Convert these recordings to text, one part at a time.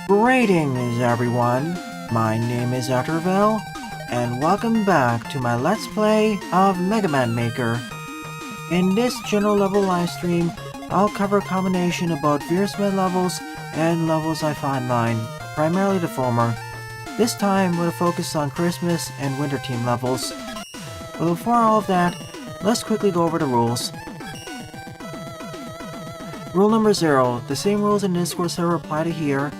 Greetings everyone, my name is Eduardo, and welcome back to my Let's Play of Mega Man Maker. In this general level livestream, I'll cover a combination of both Fierce Mid levels and levels I find online, primarily the former. This time with a focus on Christmas and Winter Team levels. But before all of that, let's quickly go over the rules. Rule number 0, the same rules in the Discord server apply to here.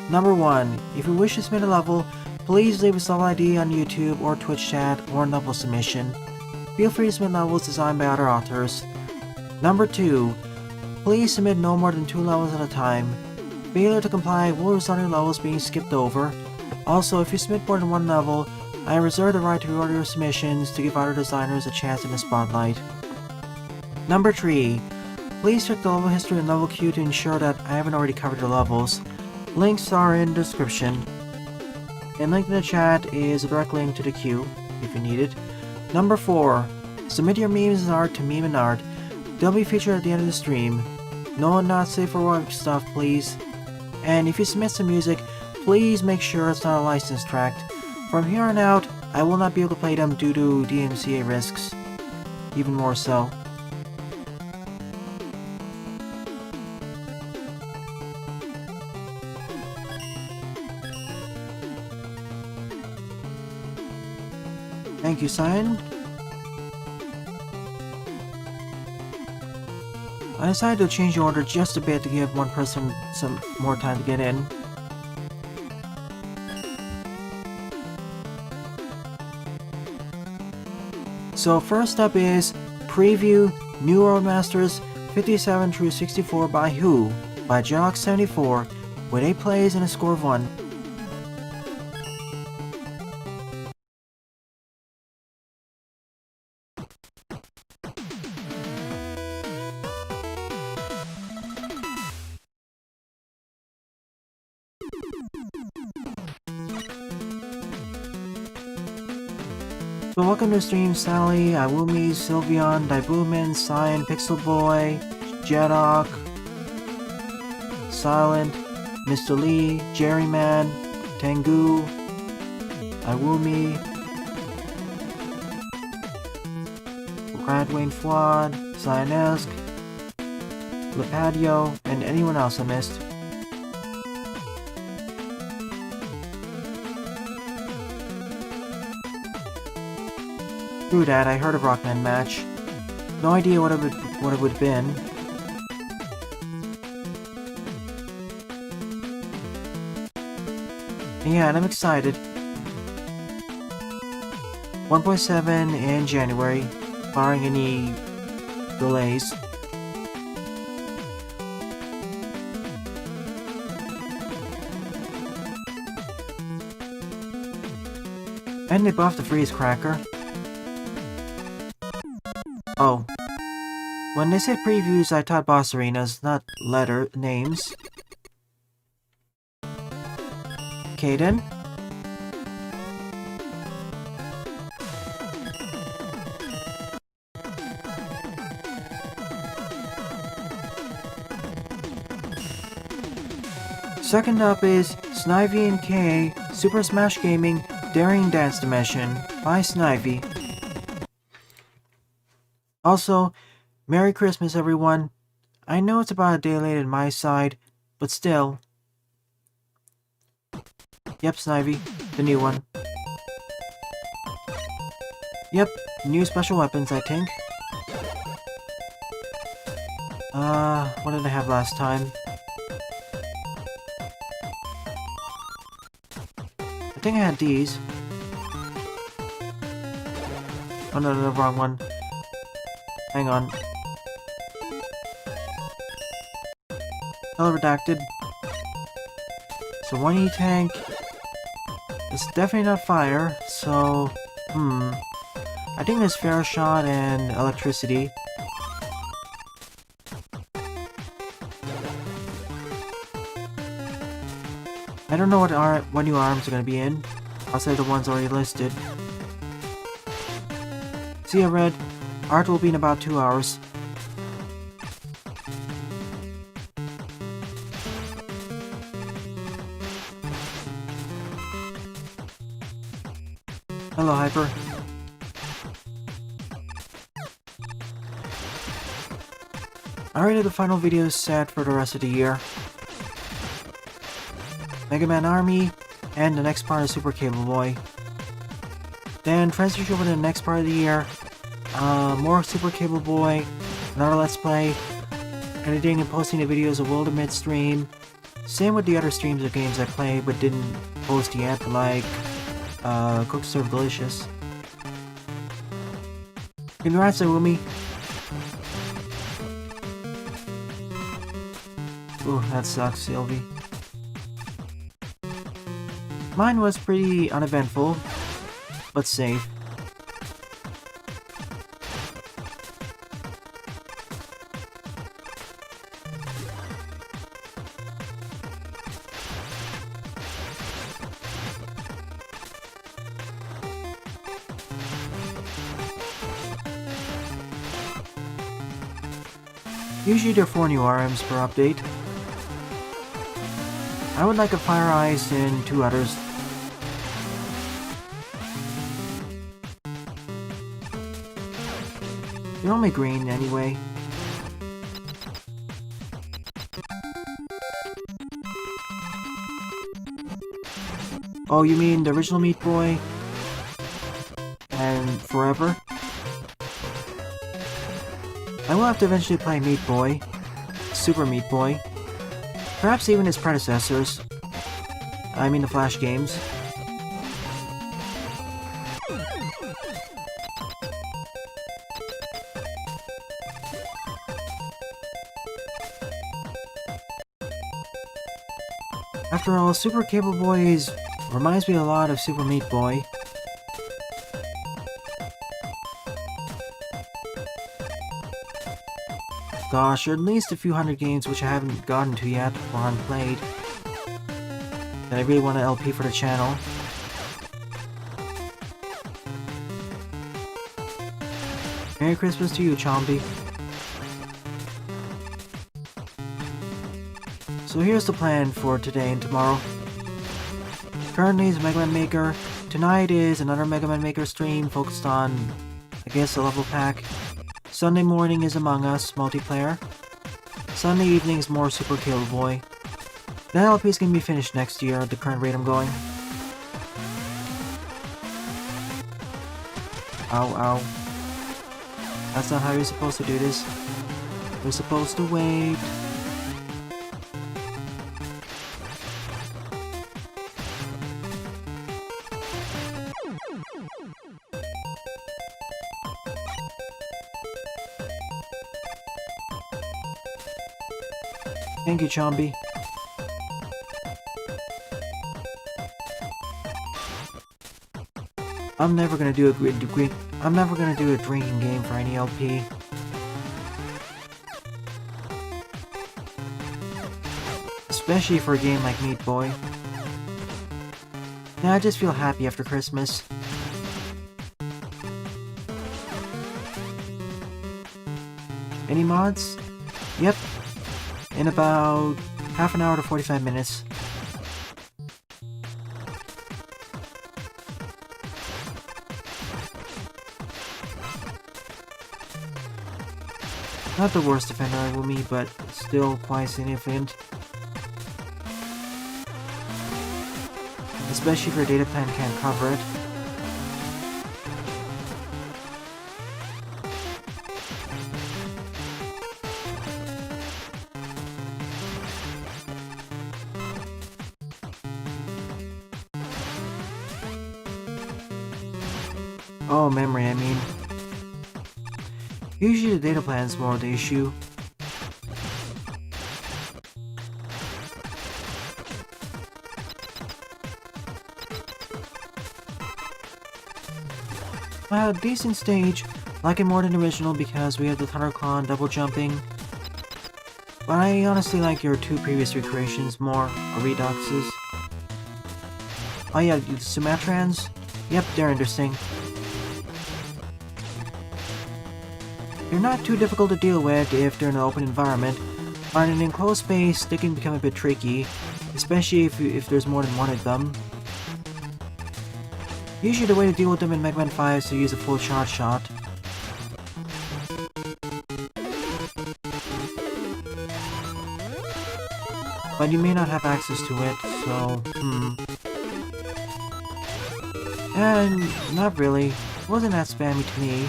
Number 1, if you wish to submit a level, please leave a level ID on YouTube or Twitch chat or level submission. Feel free to submit levels designed by other authors. Number 2, please submit no more than 2 levels at a time. Failure to comply will result in levels being skipped over. Also, if you submit more than 1 level, I reserve the right to reorder your submissions to give other designers a chance in the spotlight. Number 3, please check the level history and level queue to ensure that I haven't already covered the levels. Links are in the description. And link in the chat is a direct link to the queue, if you need it. Number 4, submit your memes and art to Meme and Art. They'll be featured at the end of the stream. No, not safe for work stuff, please. And if you submit some music, please make sure it's not a licensed track. From here on out, I will not be able to play them due to DMCA risks. Even more so. Thank you, Cyan. I decided to change the order just a bit to give one person some more time to get in. So first up is Preview New Robot Masters 57 through 64 by Who? By Jalox74 with 8 plays and a score of 1. So welcome to the stream, Sally, Iwumi, Sylveon, McBuildman, Cyan, Pixel Boy, Jedok, Silent, Mr. Lee, Jerryman, Tengu, Iwumi, Gradwayne Flawed, Cyanesque, Lipatio, and anyone else I missed. Through that, I heard of Rockman match. No idea what it would have been. Yeah, and I'm excited. 1.7 in January, barring any delays. And they buffed the freeze cracker. Oh. When they said previews, I thought boss arenas, not letter names. Kaden? Second up is Snivy and K SuperSmashGaming Daring Dance Dimension by Snivy. Also, Merry Christmas everyone. I know it's about a day late on my side, but still. Yep, Snivy, the new one. Yep, new special weapons, I think. What did I have last time? I think I had these. Oh no, the wrong one. Hang on. Hell redacted. So 1 E-Tank. It's definitely not fire, so... I think there's Fair Shot and Electricity. I don't know what new arms are gonna be in, outside the ones already listed. See ya, Red. Art will be in about 2 hours. Hyper. Alright, the final video is set for the rest of the year. Mega Man Army, and the next part of Super Cable Boy. Then transition over to the next part of the year. More Super Cable Boy, another Let's Play, editing and posting the videos of World of Mid stream. Same with the other streams of games I played but didn't post yet, like Cook Serve Delicious. Congrats, Wumi. Ooh, that sucks, Sylvie. Mine was pretty uneventful, but safe. Usually there are 4 new RMs per update. I would like a Fire Ice and 2 others. They're only green anyway. Oh, you mean the original Meat Boy? And Forever? I will have to eventually play Meat Boy, Super Meat Boy, perhaps even his predecessors. I mean the Flash games. After all, Super Cable Boy reminds me a lot of Super Meat Boy. Gosh, there are at least a few hundred games which I haven't gotten to yet or unplayed that I really want to LP for the channel. Merry Christmas to you, Chombey. So here's the plan for today and tomorrow. Currently is Mega Man Maker. Tonight is another Mega Man Maker stream focused on, I guess, a level pack. Sunday morning is Among Us multiplayer. Sunday evening is more Super Cable Boy. That LP is going to be finished next year at the current rate I'm going. Ow, ow. That's not how you're supposed to do this. You're supposed to wait. Thank you, Chombey. I'm never gonna do a drinking game for any LP. Especially for a game like Meat Boy. Now I just feel happy after Christmas. Any mods? Yep. In about half an hour to 45 minutes. Not the worst defender I will meet, but still quite significant. Especially if your data plan can't cover it. Oh, memory, I mean. Usually the data plan is more the issue. Decent stage. Like it more than the original because we have the Thunderclaw double jumping. But I honestly like your 2 previous recreations more, or reduxes. Oh yeah, the Sumatrans? Yep, they're interesting. They're not too difficult to deal with if they're in an open environment, but in an enclosed space they can become a bit tricky, especially if there's more than one of them. Usually the way to deal with them in Mega Man 5 is to use a full shot. But you may not have access to it, so, And not really. It wasn't that spammy to me.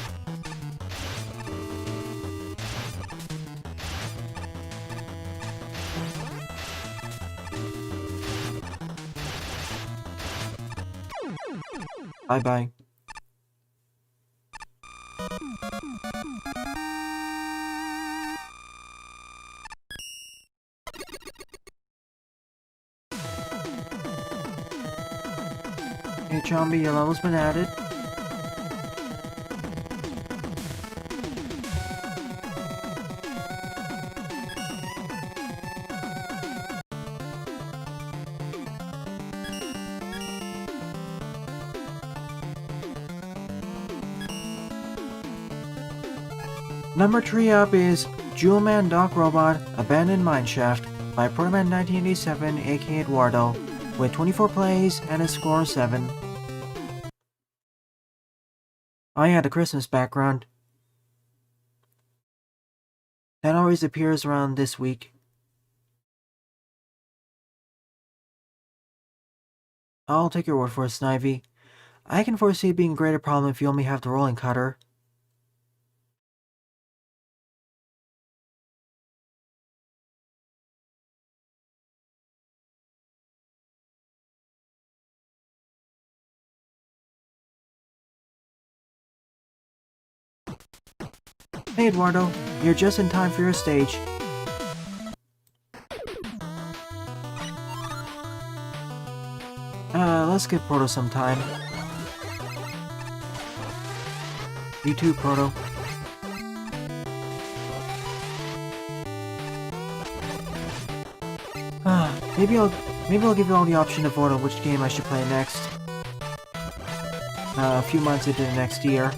Bye-bye. Hey Chombey, your level's been added. Number 3 up is Jewel Man Doc Robot Abandoned Mineshaft by Protoman 1987 aka Eduardo, with 24 plays and a score of 7. Oh yeah, the Christmas background. That always appears around this week. I'll take your word for it, Snivy. I can foresee it being a greater problem if you only have the rolling cutter. Hey Eduardo, you're just in time for your stage. Let's get Proto sometime. You too, Proto. Maybe I'll give you all the option to vote on which game I should play next. A few months into the next year.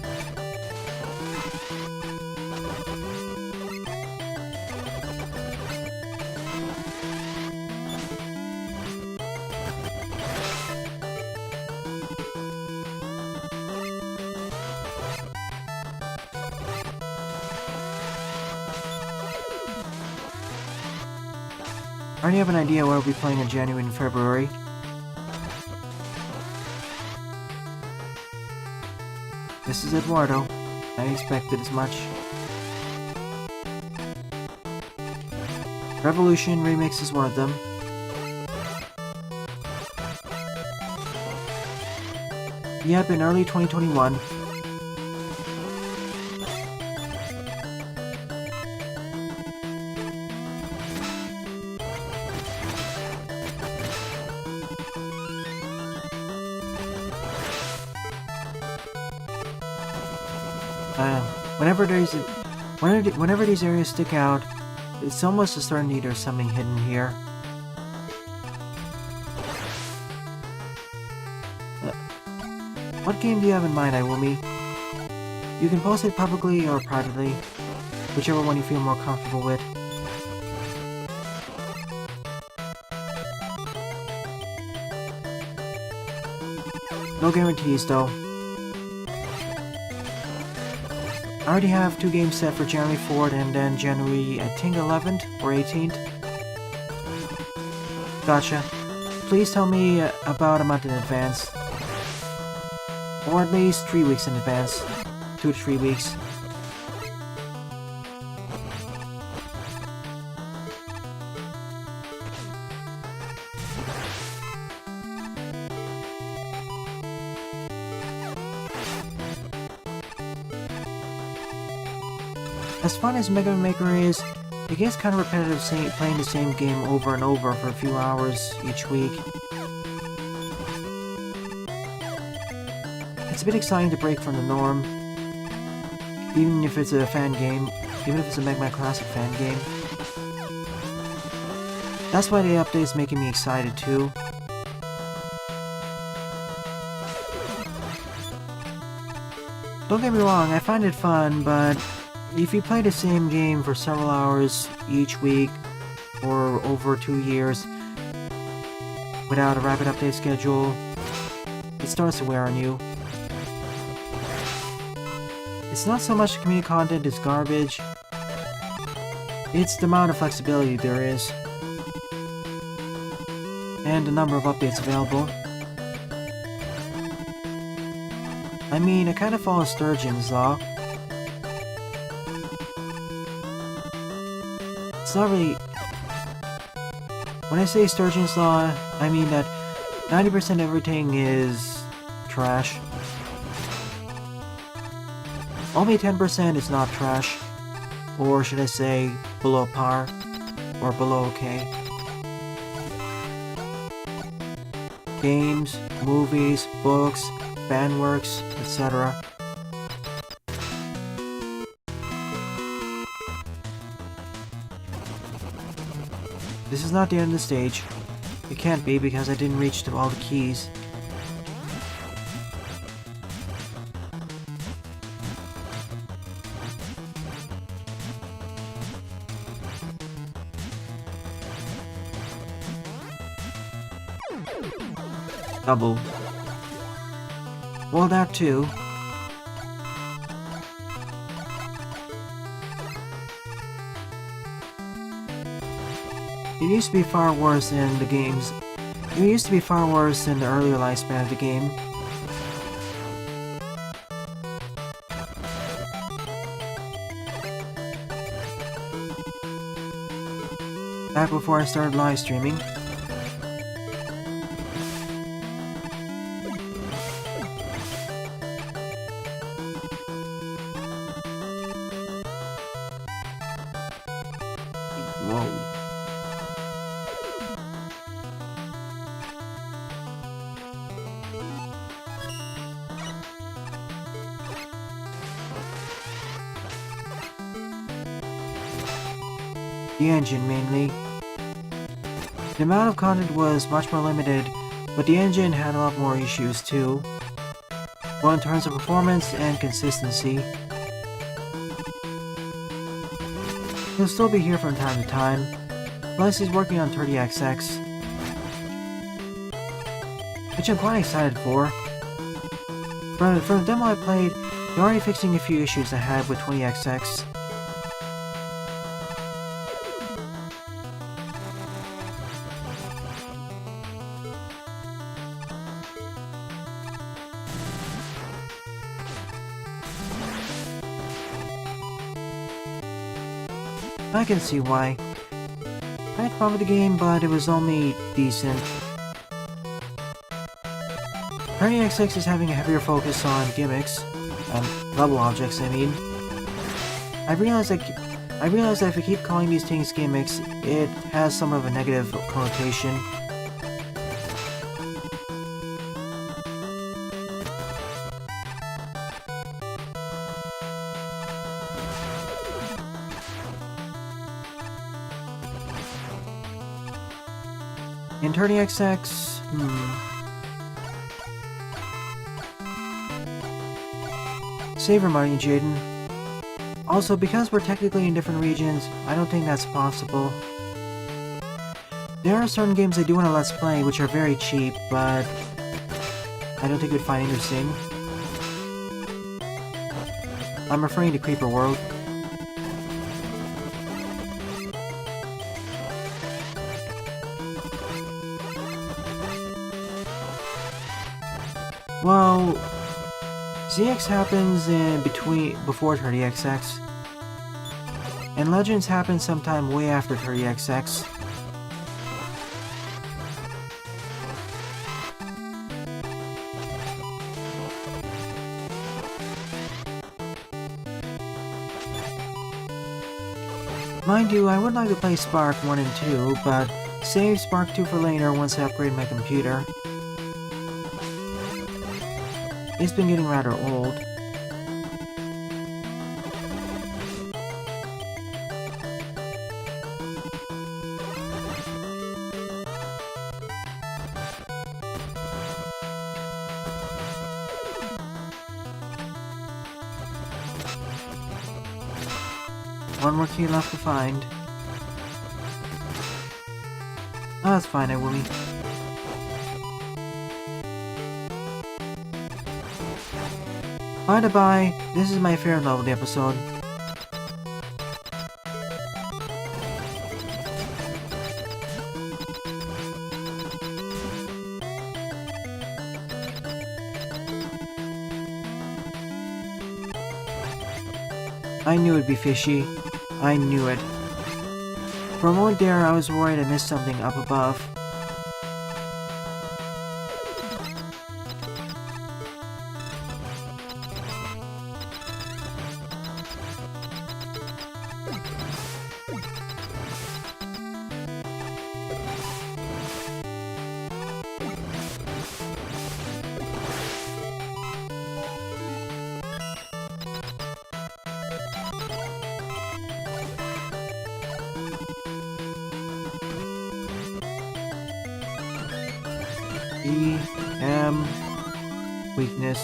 I already have an idea what I'll be playing in January and February. This is Eduardo. I expected as much. Revolution Remix is one of them. Yep, in early 2021. Whenever these areas stick out, it's almost a certainty there's something hidden here. What game do you have in mind, Iwumi? You can post it publicly or privately, whichever one you feel more comfortable with. No guarantees, though. I already have 2 games set for January 4th and then January, I think, 11th or 18th. Gotcha. Please tell me about a month in advance. Or at least 3 weeks in advance. 2 to 3 weeks. As fun as Mega Man Maker is, it gets kind of repetitive playing the same game over and over for a few hours each week. It's a bit exciting to break from the norm, even if it's a fan game, even if it's a Mega Man Classic fan game. That's why the update is making me excited too. Don't get me wrong, I find it fun, but if you play the same game for several hours each week, or over 2 years, without a rapid update schedule, it starts to wear on you. It's not so much the community content is garbage, it's the amount of flexibility there is, and the number of updates available. I mean, I kind of follow Sturgeon's law. It's not really... When I say Sturgeon's law, I mean that 90% of everything is trash. Only 10% is not trash, or should I say below par, or below okay. Games, movies, books, fanworks, etc. This is not the end of the stage. It can't be because I didn't reach to all the keys. Double. Well, that too. It used to be far worse in the games. It used to be far worse in the earlier lifespan of the game. Back before I started live streaming. Whoa. The engine, mainly. The amount of content was much more limited, but the engine had a lot more issues too, both in terms of performance and consistency. He'll still be here from time to time, plus he's working on 30XX, which I'm quite excited for. From the demo I played, they're already fixing a few issues I had with 20XX. I can see why. I had fun with the game, but it was only decent. 30XX is having a heavier focus on gimmicks, level objects, I mean. I realize that if I keep calling these things gimmicks, it has some of a negative connotation. In 30XX, Save your money, Jaden. Also, because we're technically in different regions, I don't think that's possible. There are certain games I do want to Let's Play which are very cheap, but I don't think you'd find interesting. I'm referring to Creeper World. Well, ZX happens before 30XX, and Legends happens sometime way after 30XX. Mind you, I would like to play Spark 1 and 2, but save Spark 2 for later once I upgrade my computer. It's been getting rather old. One more key left to find. Oh, that's fine, I will be. By the by, this is my favorite level of the episode. I knew it'd be fishy. I knew it. For a moment there, I was worried I missed something up above. Weakness.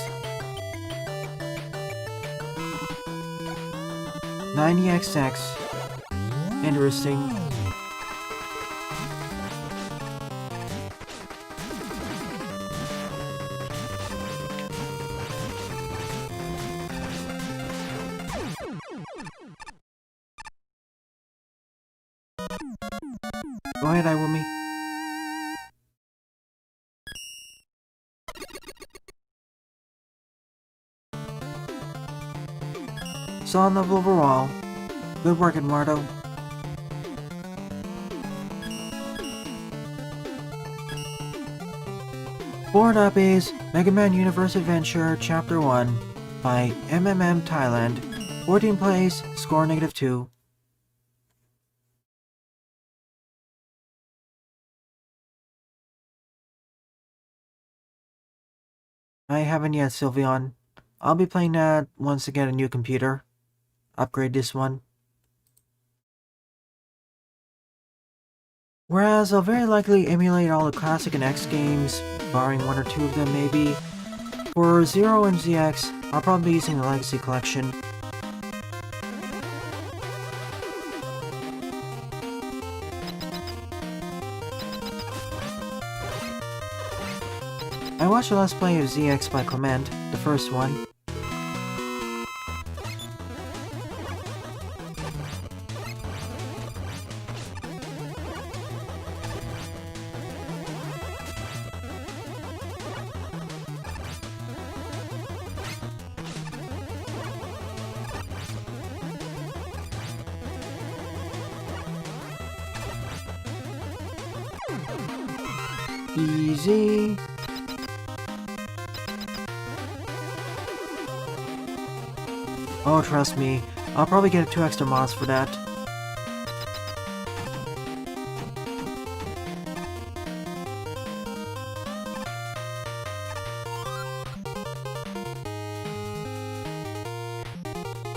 90XX. Interesting. Go ahead, Iwumi. Solid level overall. Good work, Eduardo. Board up is Mega Man Universe Adventure Chapter 1 by MMM Thailand. 14 plays, score -2. I haven't yet, Sylveon. I'll be playing that once I get a new computer. Upgrade this one. Whereas I'll very likely emulate all the classic and X games, barring one or two of them maybe. For Zero and ZX, I'll probably be using the Legacy Collection. I watched the Let's Play of ZX by Clement, the first one. Easy. Oh, trust me, I'll probably get 2 extra mods for that.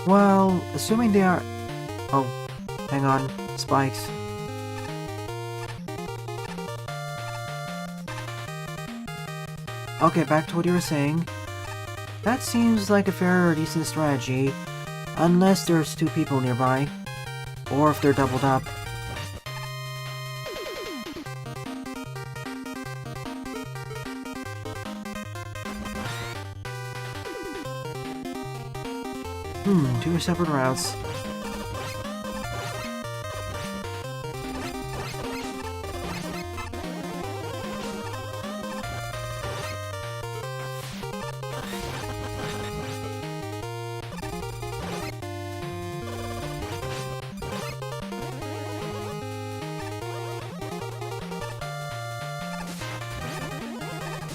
Well, assuming they are... Oh, hang on, spikes. Okay, back to what you were saying. That seems like a fair or decent strategy, unless there's 2 people nearby, or if they're doubled up. Two separate routes.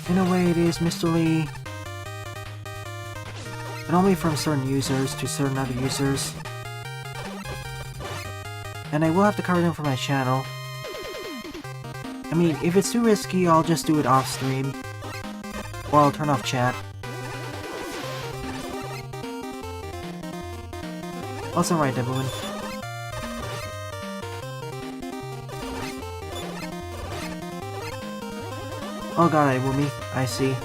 In a way, it is Mr. Lee. And only from certain users to certain other users. And I will have to cover them for my channel. I mean, if it's too risky, I'll just do it off stream. Or I'll turn off chat. Also right, everyone. Oh god, Iwumi. I see.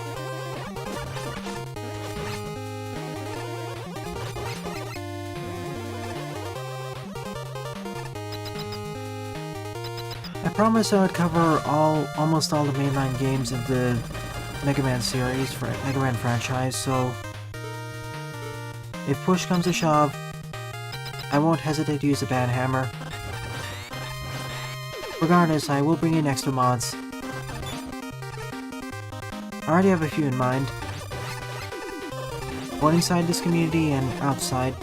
I promised I would cover almost all the mainline games of the Mega Man series, for Mega Man franchise, so If push comes to shove, I won't hesitate to use a bad hammer. Regardless, I will bring in extra mods. I already have a few in mind. One inside this community and outside.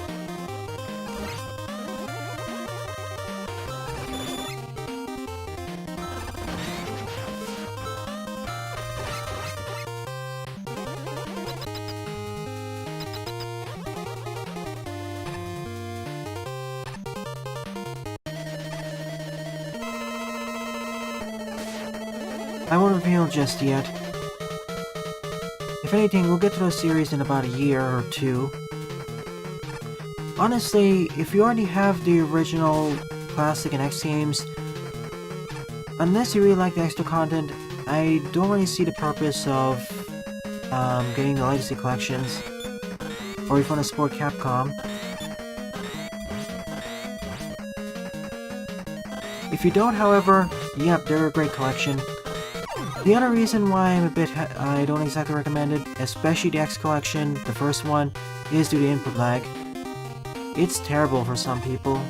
I won't reveal just yet. If anything, we'll get to those series in about a year or two. Honestly, if you already have the original Classic and X games, unless you really like the extra content, I don't really see the purpose of getting the Legacy collections, or if you want to support Capcom. If you don't, however, yep, they're a great collection. The other reason why I don't exactly recommend it, especially the X collection, the first one, is due to input lag. It's terrible for some people.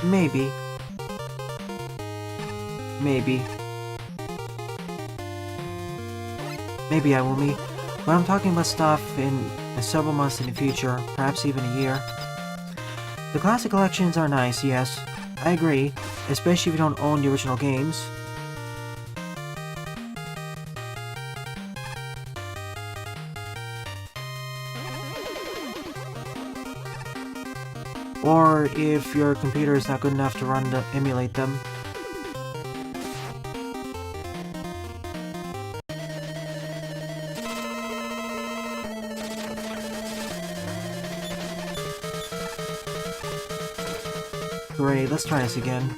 Maybe. Maybe I will be. But I'm talking about stuff in several months in the future, perhaps even a year. The classic collections are nice, yes, I agree, especially if you don't own the original games. Or if your computer is not good enough to emulate them. Great, let's try this again.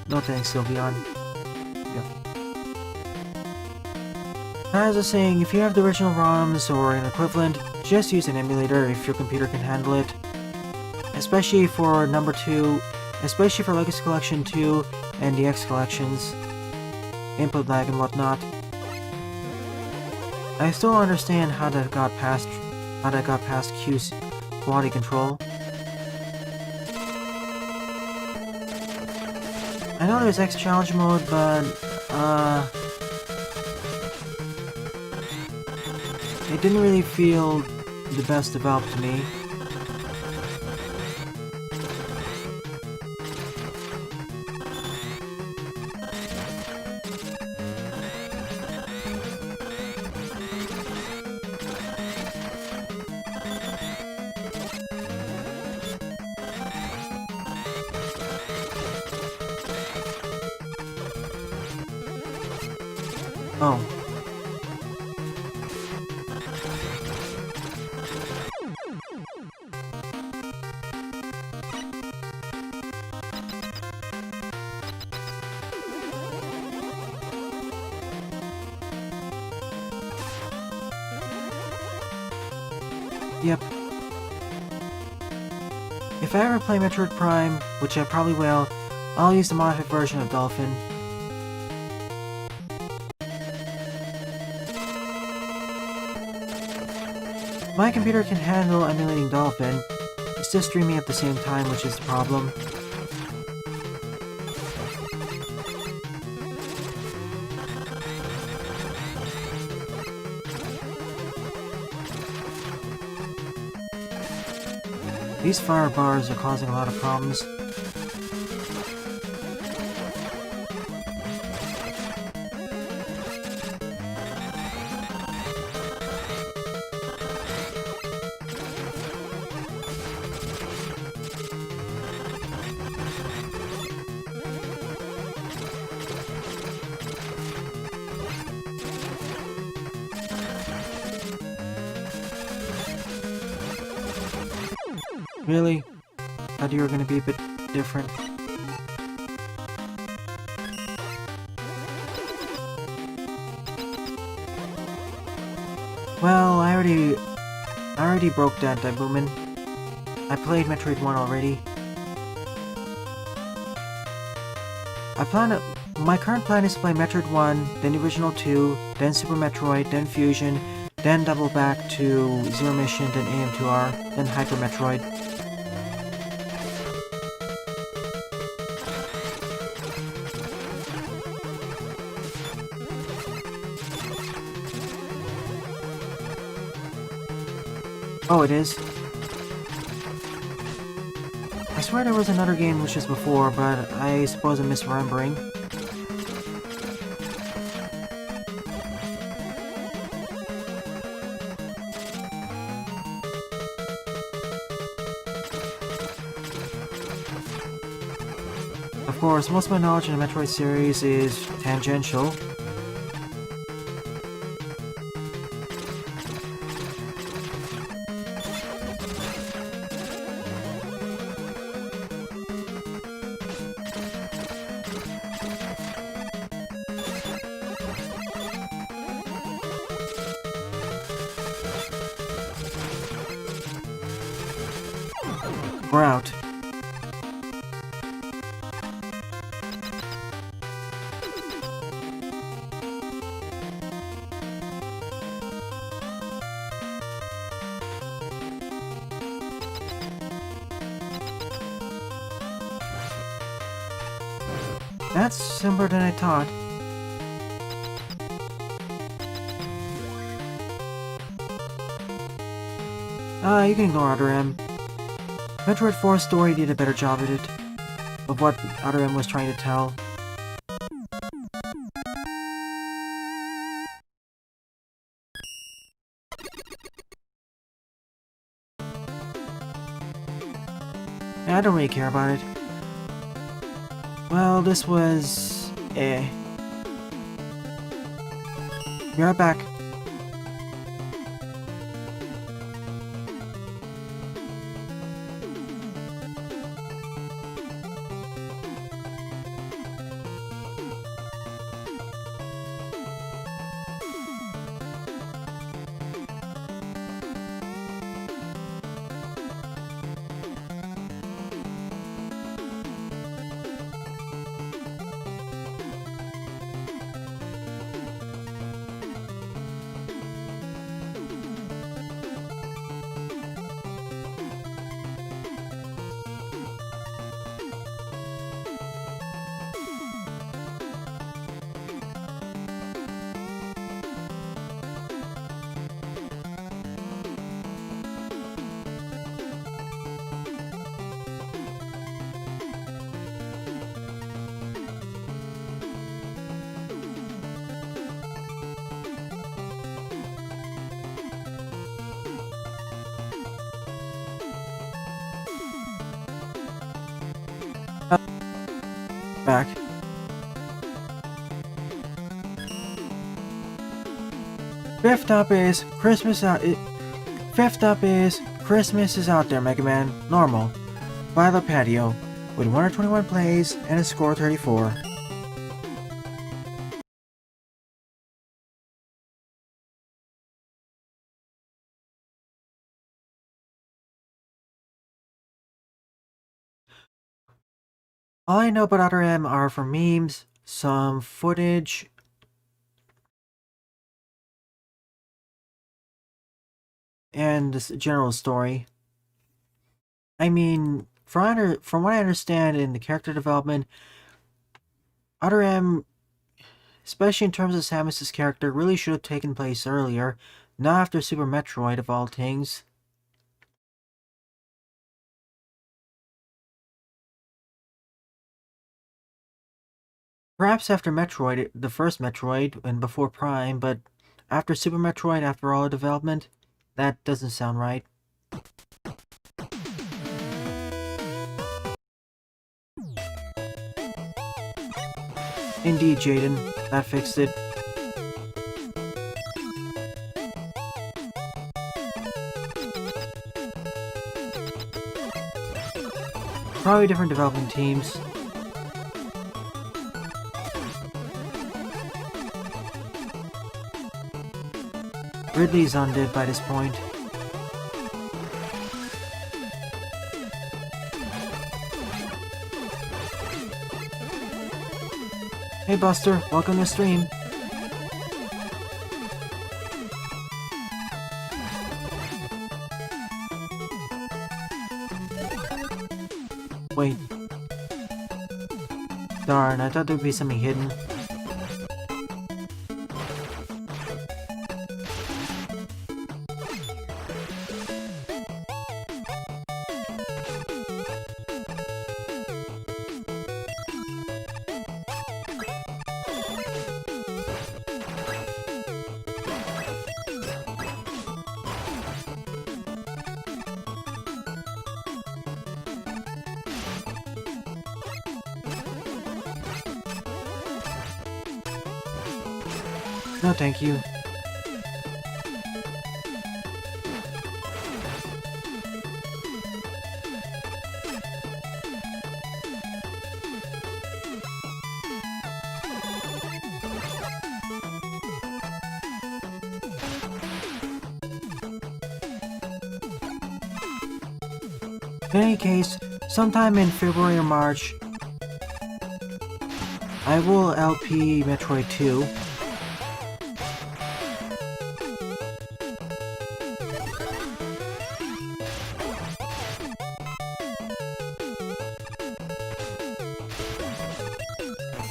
No thanks, Sylveon. Yep. As I was saying, if you have the original ROMs or an equivalent, just use an emulator if your computer can handle it. Especially for number 2, especially for Legacy Collection 2 and the X collections. Input lag and whatnot. I still don't understand how that got past Q's quality control. I know there's X challenge mode, but it didn't really feel the best developed to me. Oh. Yep. If I ever play Metroid Prime, which I probably will, I'll use the modified version of Dolphin. My computer can handle emulating Dolphin, it's just streaming at the same time, which is the problem. These fire bars are causing a lot of problems. Really? Thought you were gonna be a bit different. Well, I already broke that, McBuildman. I played Metroid 1 already. My current plan is to play Metroid 1, then the original 2, then Super Metroid, then Fusion, then double back to Zero Mission, then AM2R, then Hyper Metroid. Oh, it is? I swear there was another game which is before, but I suppose I'm misremembering. Of course, most of my knowledge in the Metroid series is tangential. We're out. That's simpler than I thought. You can ignore Other M. Metroid 4's story did a better job at it, of what Other M was trying to tell. I don't really care about it. Well, this was... Be right back. Back. Fifth up is Christmas is out there, Mega Man. Normal. By Lipatio, with 121 plays and a score 34. All I know about Other M are from memes, some footage, and this general story. I mean, from what I understand in the character development, Other M, especially in terms of Samus's character, really should have taken place earlier, not after Super Metroid of all things. Perhaps after Metroid, the first Metroid, and before Prime, but after Super Metroid, after all the development, that doesn't sound right. Indeed, Jaden, that fixed it. Probably different development teams. Ridley's undead by this point. Hey Buster, welcome to the stream. Wait. Darn, I thought there'd be something hidden. No, thank you. In any case, sometime in February or March, I will LP Metroid 2.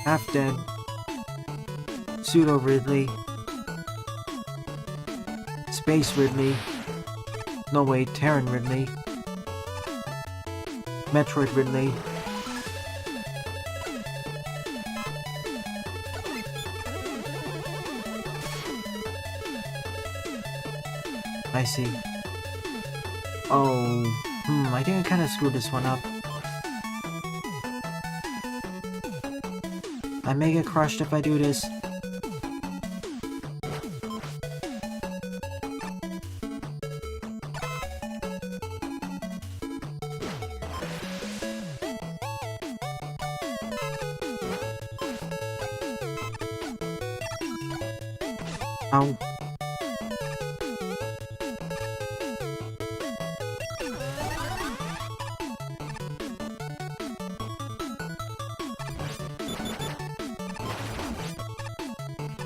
Half Dead, Pseudo Ridley, Space Ridley, no wait, Terran Ridley, Metroid Ridley, I see. Oh, I think I kinda screwed this one up. I may get crushed if I do this. Ow.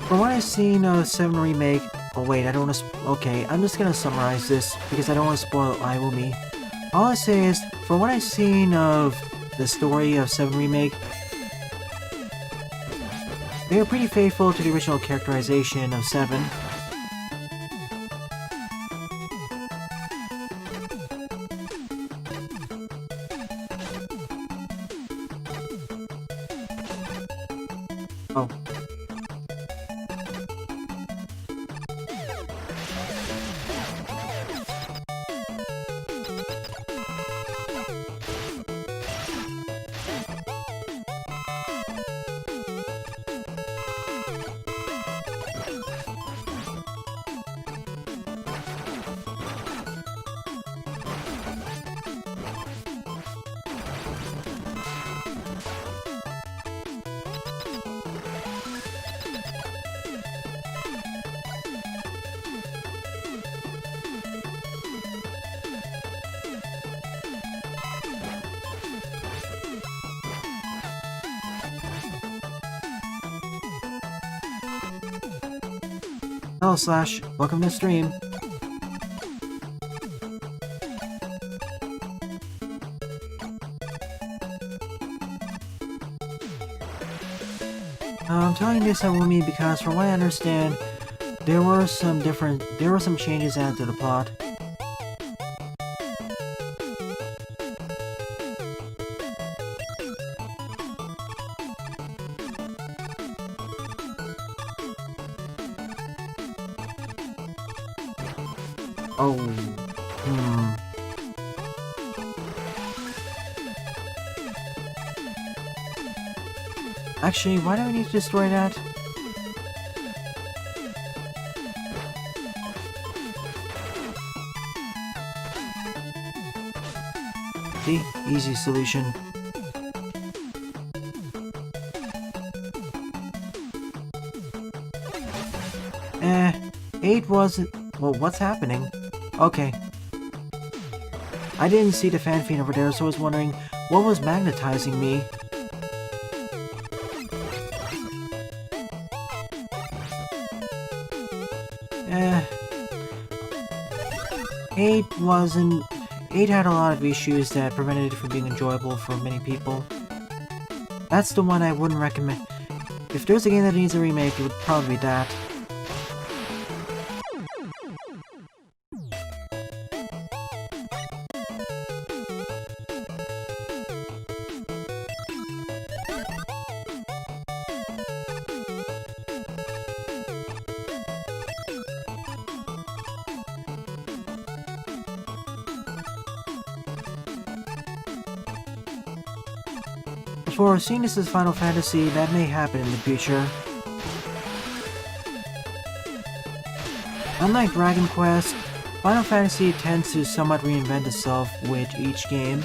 From what I've seen of 7 Remake... Oh wait, I don't want to... Okay, I'm just gonna summarize this, because I don't want to spoil Me. All I say is, from what I've seen of the story of 7 Remake, they are pretty faithful to the original characterization of 7. Oh. Hello Slash, welcome to the stream. I'm telling this Awumi because from what I understand, there were some changes added to the plot. Oh, Actually, why do we need to destroy that? See? Easy solution. 8 wasn't... Well, what's happening? Okay. I didn't see the fan fiend over there, so I was wondering what was magnetizing me. 8 had a lot of issues that prevented it from being enjoyable for many people. That's the one I wouldn't recommend. If there's a game that needs a remake, it would probably be that. For seeing this as Final Fantasy, that may happen in the future. Unlike Dragon Quest, Final Fantasy tends to somewhat reinvent itself with each game.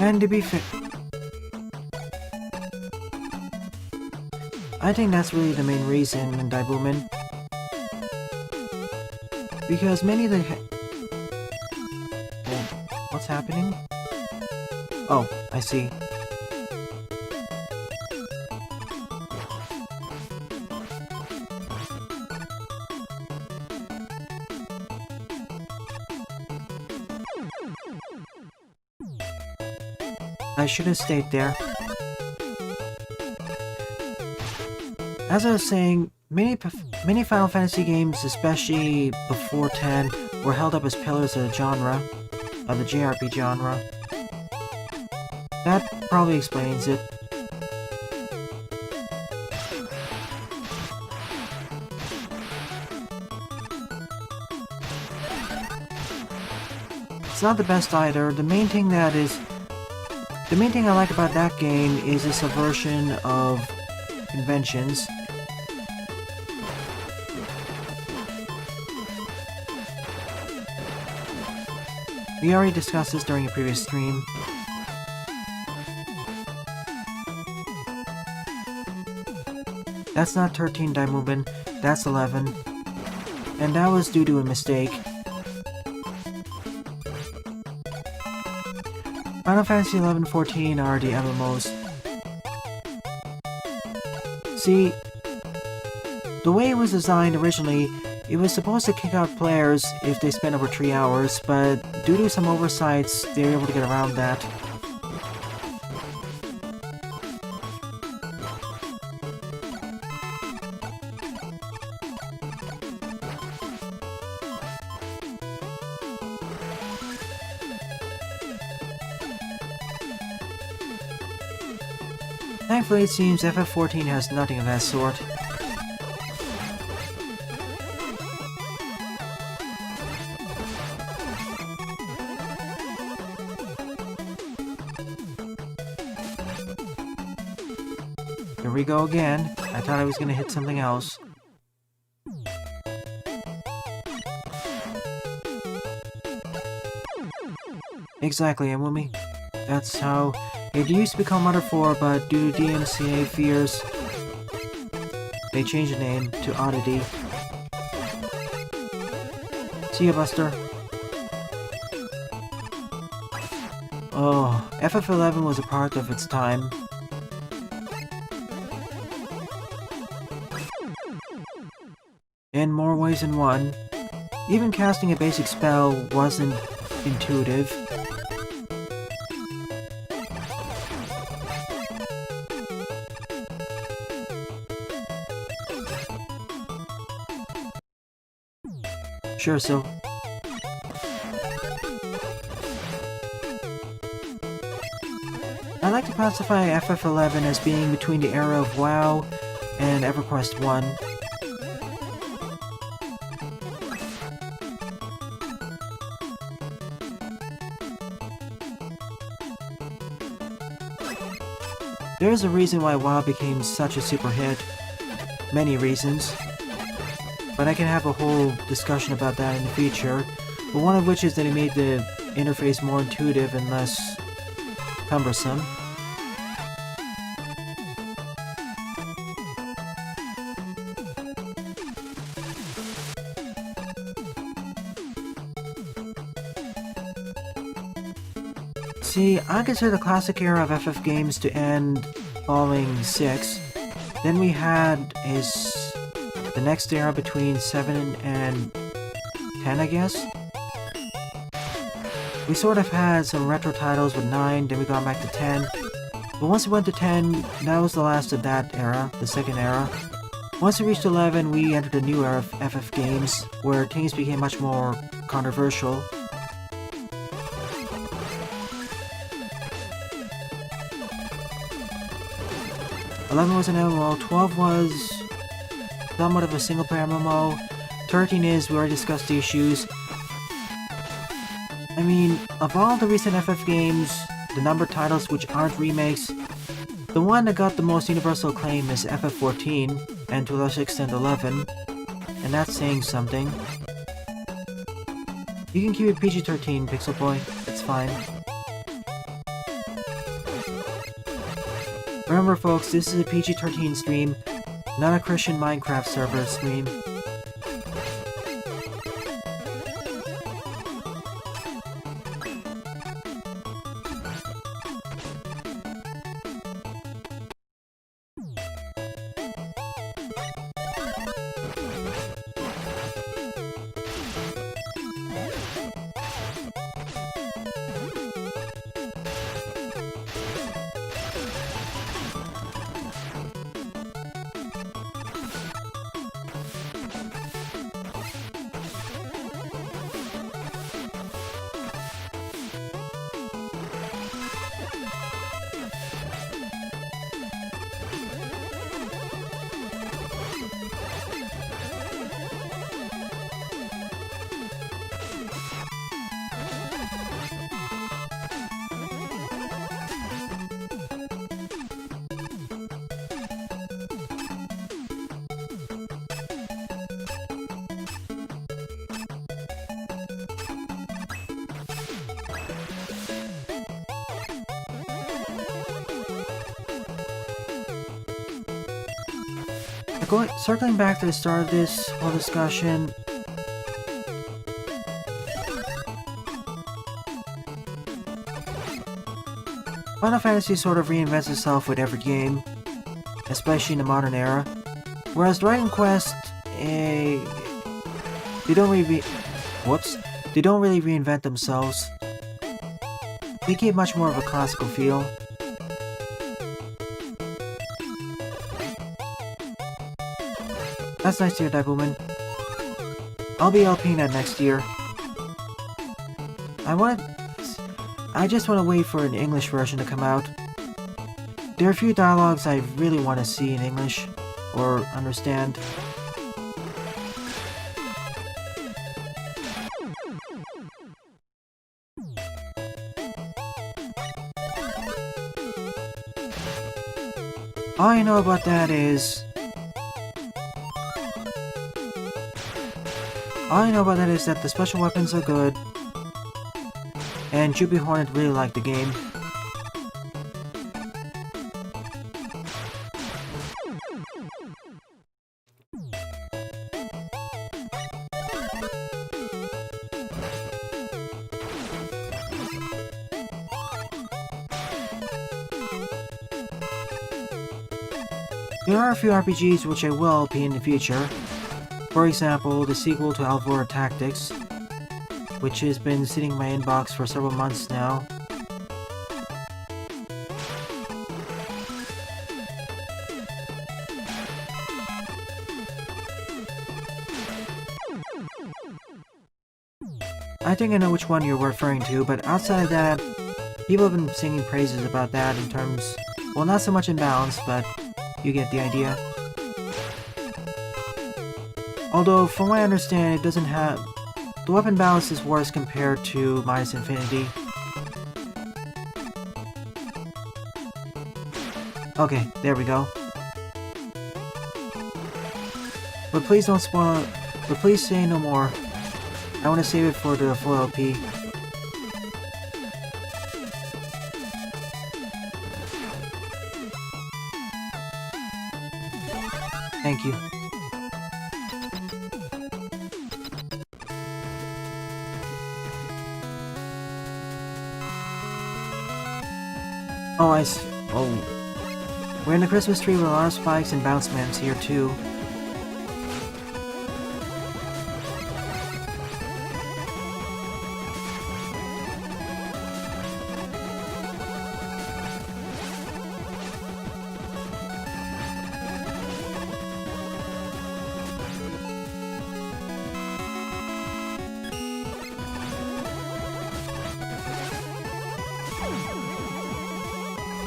And to be fair, I think that's really the main reason in WebFromTheGamer. Because many of the what's happening? Oh, I see. I should have stayed there. As I was saying, many Final Fantasy games, especially before 10, were held up as pillars of the genre, of the JRPG genre. That probably explains it. It's not the best either. The main thing I like about that game is its subversion of conventions. We already discussed this during a previous stream. That's not 13 WebFromTheGamer, that's 11. And that was due to a mistake. Final Fantasy 11 and 14 are the MMOs. See, the way it was designed originally, it was supposed to kick out players if they spent over 3 hours, but due to some oversights, they were able to get around that. Thankfully, it seems FF14 has nothing of that sort. Here we go again. I thought I was gonna hit something else. Exactly, Amumi. That's how it used to become Mother 4, but due to DMCA fears, they changed the name to Oddity. See ya, Buster. Oh, FF11 was a product of its time. In more ways than one. Even casting a basic spell wasn't intuitive. Sure, so. I like to classify FF11 as being between the era of WoW and EverQuest 1. There's a reason why WoW became such a super hit. Many reasons. But I can have a whole discussion about that in the future. But one of which is that it made the interface more intuitive and less cumbersome. See, I consider the classic era of FF games to end following 6. Then we had the next era between 7 and 10, I guess? We sort of had some retro titles with 9, then we got back to 10. But once we went to 10, that was the last of that era, the second era. Once we reached 11, we entered a new era of FF games, where things became much more controversial. "11 was an MMO, 12 was somewhat of a single-player MMO, 13 is, we already discussed the issues. I mean, of all the recent FF games, the numbered titles which aren't remakes, the one that got the most universal acclaim is FF14, and to a lesser extent 11, and that's saying something. You can keep it PG-13, Pixel Boy, it's fine. Remember folks, this is a PG-13 stream, not a Christian Minecraft server stream. Circling back to the start of this whole discussion, Final Fantasy sort of reinvents itself with every game, especially in the modern era, whereas Dragon Quest, they don't really reinvent themselves. They keep much more of a classical feel. That's nice to hear, Diableman. I'll be LPing that next year. I just want to wait for an English version to come out. There are a few dialogues I really want to see in English, or understand. All I know about that is... All I know about that is that the special weapons are good, and Juby Hornet really liked the game. There are a few RPGs which I will LP in the future. For example, the sequel to Alvora Tactics, which has been sitting in my inbox for several months now. I think I know which one you're referring to, but outside of that, people have been singing praises about that in terms... well, not so much in balance, but you get the idea. Although, from what I understand, it doesn't have... the weapon balance is worse compared to Minus Infinity. Okay, there we go. But please don't spoil it. But please say no more. I want to save it for the full LP. Thank you. Oh, oh. We're in the Christmas tree with a lot of spikes and bounce mans here too.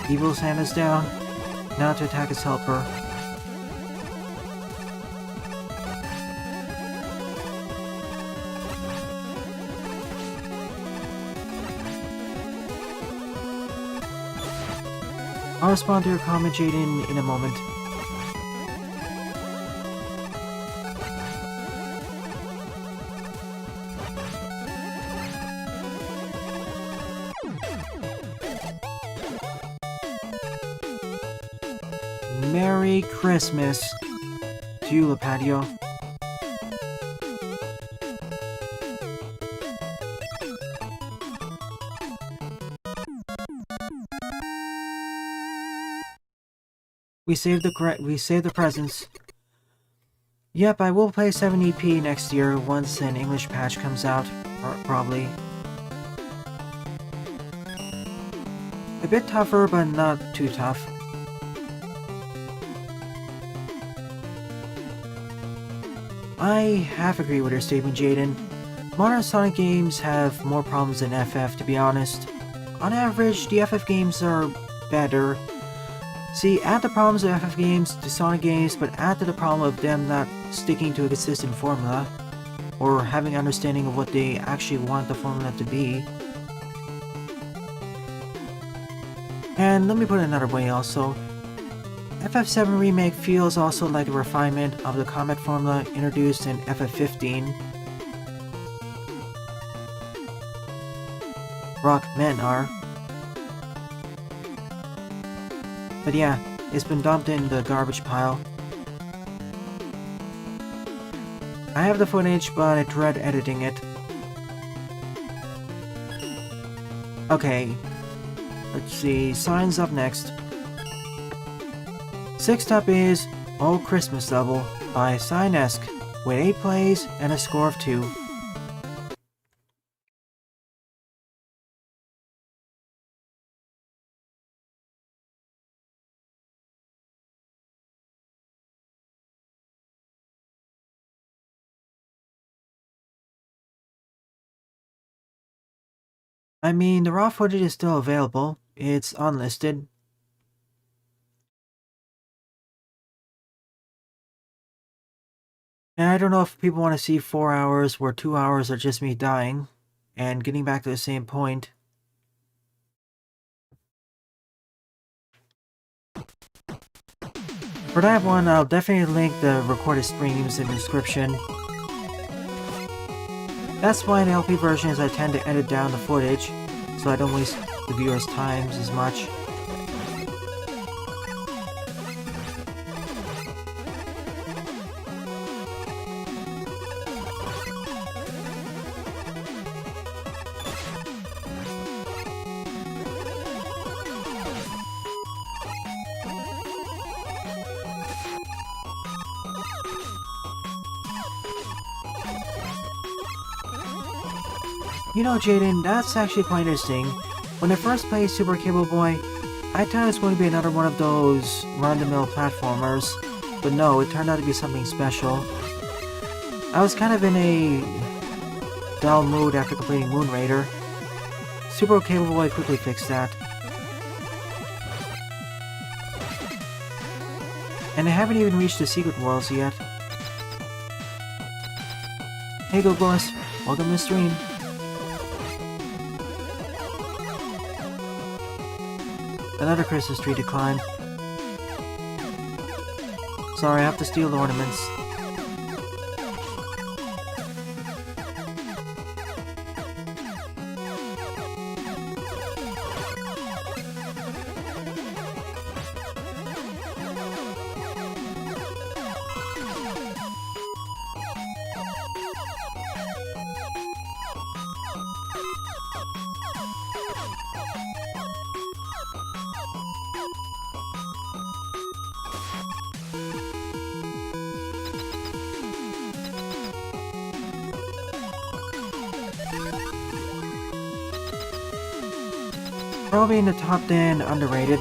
Evil Santa's down. Now to attack his helper. I'll respond to your comment, Jaden, in a moment. Merry Christmas to you, Lipatio. We saved the presents. Yep, I will play 7EP next year once an English patch comes out, probably. A bit tougher, but not too tough. I half agree with your statement, Jaden. Modern Sonic games have more problems than FF, to be honest. On average, the FF games are better. See, add the problems of FF games to Sonic games, but add to the problem of them not sticking to a consistent formula, or having an understanding of what they actually want the formula to be. And let me put it another way also. FF7 Remake feels also like a refinement of the combat formula introduced in FF15. Rock men are. But yeah, it's been dumped in the garbage pile. I have the footage, but I dread editing it. Okay, let's see, signs up next. 6th up is Old Christmas Level by Signesque with 8 plays and a score of 2. I mean, the raw footage is still available. It's unlisted. And I don't know if people want to see 4 hours where 2 hours are just me dying and getting back to the same point. For that one, I'll definitely link the recorded streams in the description. That's why in the LP versions I tend to edit down the footage, so I don't waste the viewers' time as much. You know, Jaden, that's actually quite interesting. When I first played Super Cable Boy, I thought it was going to be another one of those run-of-the-mill platformers, but no, it turned out to be something special. I was kind of in a dull mood after completing Moon Raider. Super Cable Boy quickly fixed that. And I haven't even reached the Secret Worlds yet. Hey Go Boys, welcome to the stream. Another Christmas tree to climb. Sorry, I have to steal the ornaments. Probably in the top 10 underrated.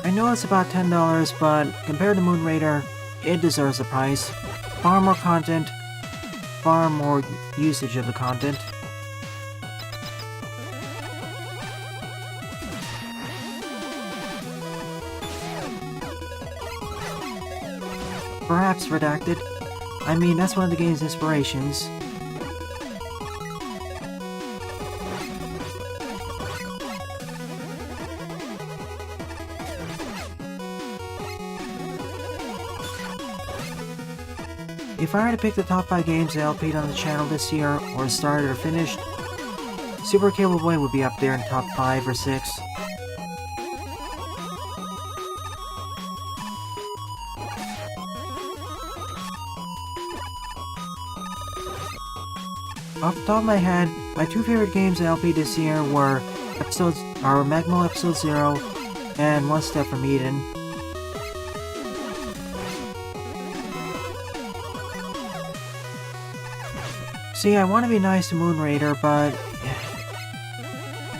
I know it's about $10, but compared to Moon Raider, it deserves the price. Far more content, far more usage of the content. Perhaps redacted. I mean, that's one of the game's inspirations. If I were to pick the top 5 games I LP'd on the channel this year, or started or finished, Super Cable Boy would be up there in top 5 or 6. Off the top of my head, my 2 favorite games I LP'd this year were Magma Episode 0 and One Step from Eden. See, I want to be nice to Moon Raider, but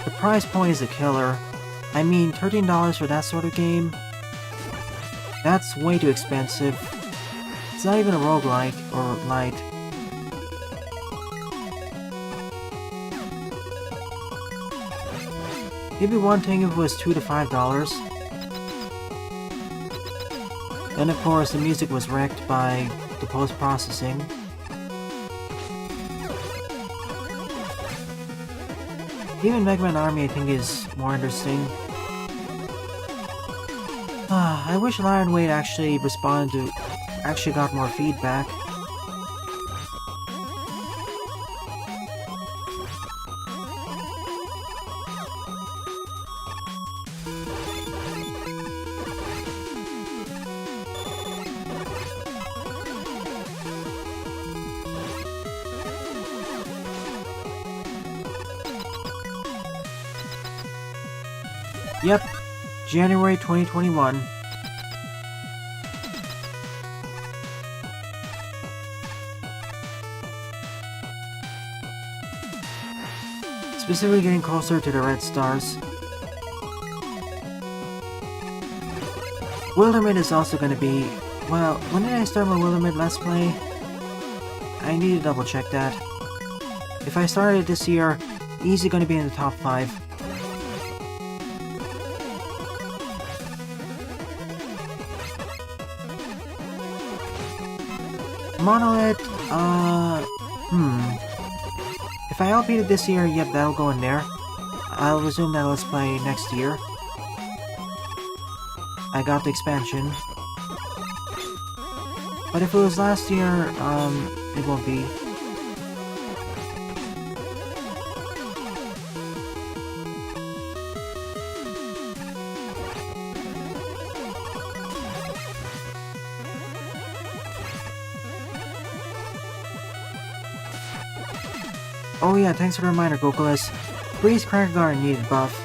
the price point is a killer. I mean, $13 for that sort of game? That's way too expensive. It's not even a roguelike, or light. It'd be one thing if it was $2 to $5. And of course, the music was wrecked by the post-processing. Even Mega Man Army I think is more interesting. I wish Lion Wade actually got more feedback. Yep, January 2021. Specifically getting closer to the red stars. Wildermid is also going to be... Well, when did I start my Wildermid Let's Play? I need to double check that. If I started it this year, easy going to be in the top 5. Monolith, If I LP'd it this year, yep, that'll go in there. I'll resume that Let's Play next year. I got the expansion. But if it was last year, it won't be. Oh yeah, thanks for the reminder, Gokulus. Freeze Cracker Guard needed buff.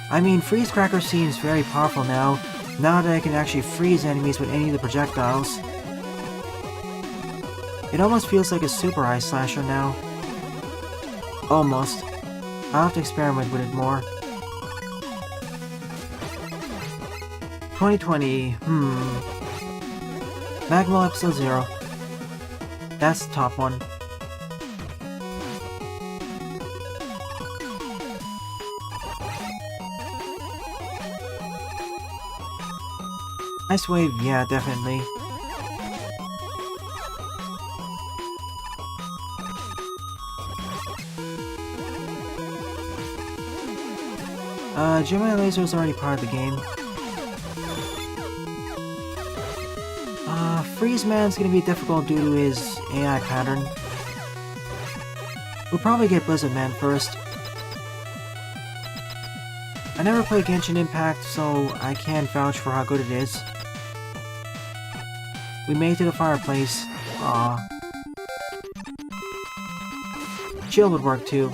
I mean, Freeze Cracker seems very powerful now that I can actually freeze enemies with any of the projectiles. It almost feels like a Super Ice Slasher now. Almost. I'll have to experiment with it more. 2020, Magma Episode 0. That's the top one. Ice Wave, yeah, definitely. Gemini Laser is already part of the game. Freeze Man's gonna be difficult due to his AI pattern. We'll probably get Blizzard Man first. I never played Genshin Impact, so I can't vouch for how good it is. We made it to the fireplace. Aww. Chill would work too.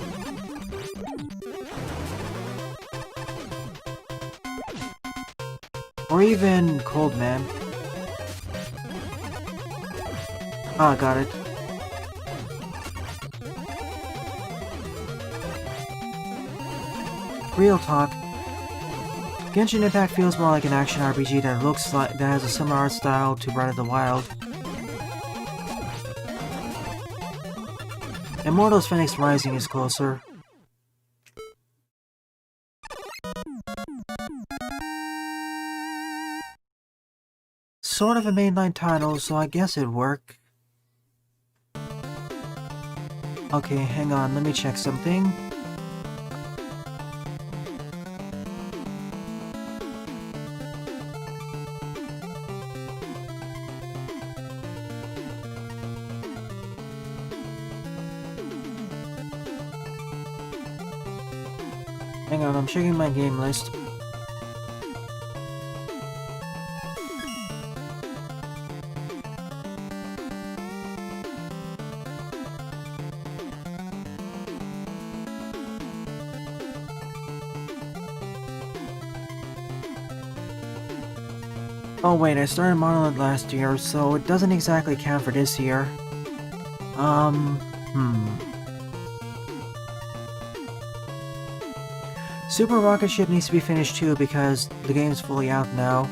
Or even Cold Man. Ah, got it. Real talk, Genshin Impact feels more like an action RPG that has a similar art style to Breath of the Wild. Immortals Phoenix Rising is closer. Sort of a mainline title, so I guess it'd work. Okay, hang on, let me check something. Hang on, I'm checking my game list. Oh wait, I started Monolith last year, so it doesn't exactly count for this year. Super Rocket Ship needs to be finished too because the game's fully out now.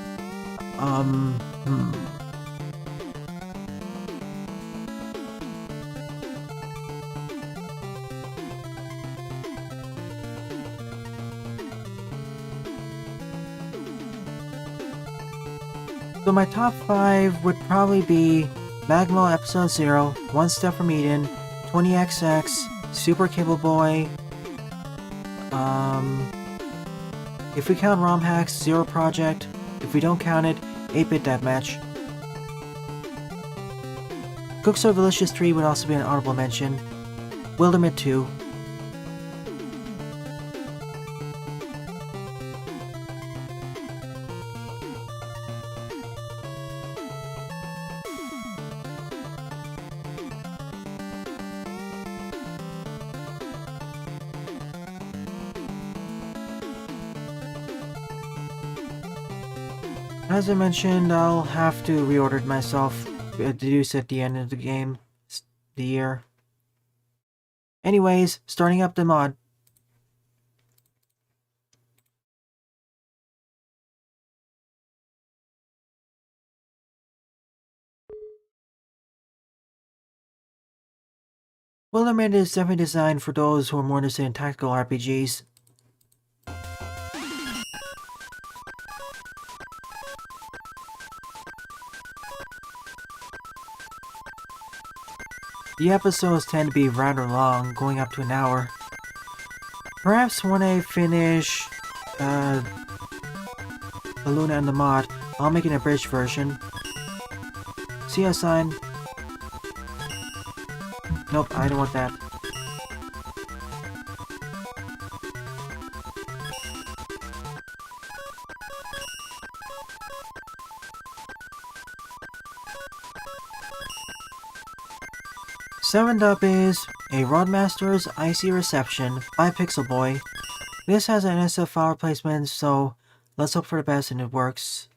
So my top 5 would probably be Magma Episode 0, One Step from Eden, 20XX, Super Cable Boy, if we count ROM hacks, Zero Project. If we don't count it, 8-Bit Deathmatch. Cook So Delicious 3 would also be an honorable mention. Wildermyth 2. As I mentioned, I'll have to reorder it myself, deduce at the end of the game, the year. Anyways, starting up the mod. Wildermyth is definitely designed for those who are more interested in tactical RPGs. The episodes tend to be rather long, going up to an hour. Perhaps when I finish Luna and the mod, I'll make an abridged version. See ya, sign. Nope, I don't want that. Seventh up is a Robot Masters Icy Reception by Pixel Boy. This has an SF file replacement, so let's hope for the best and it works.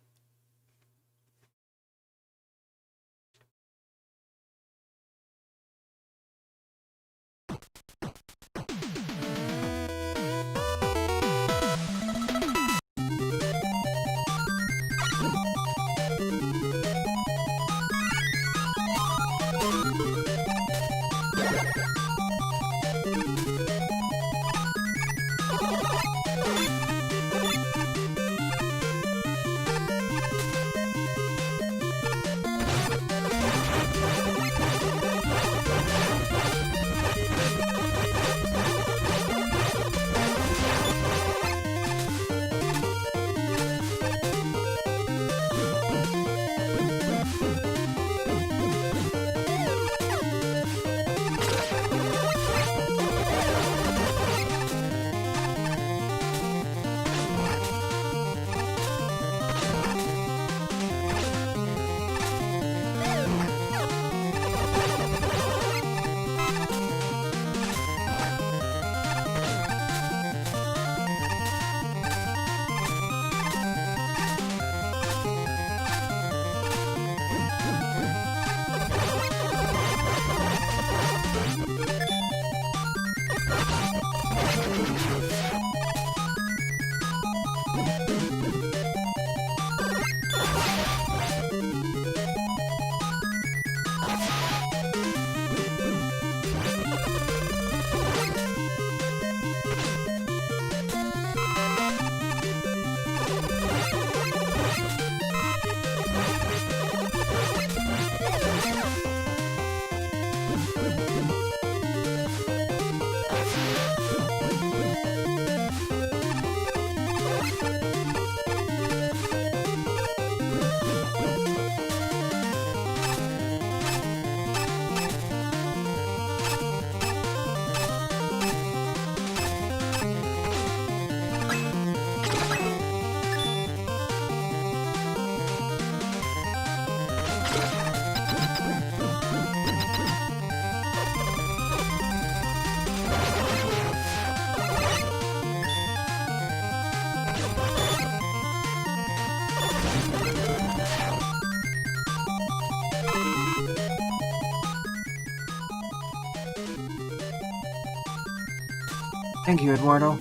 Thank you, Eduardo.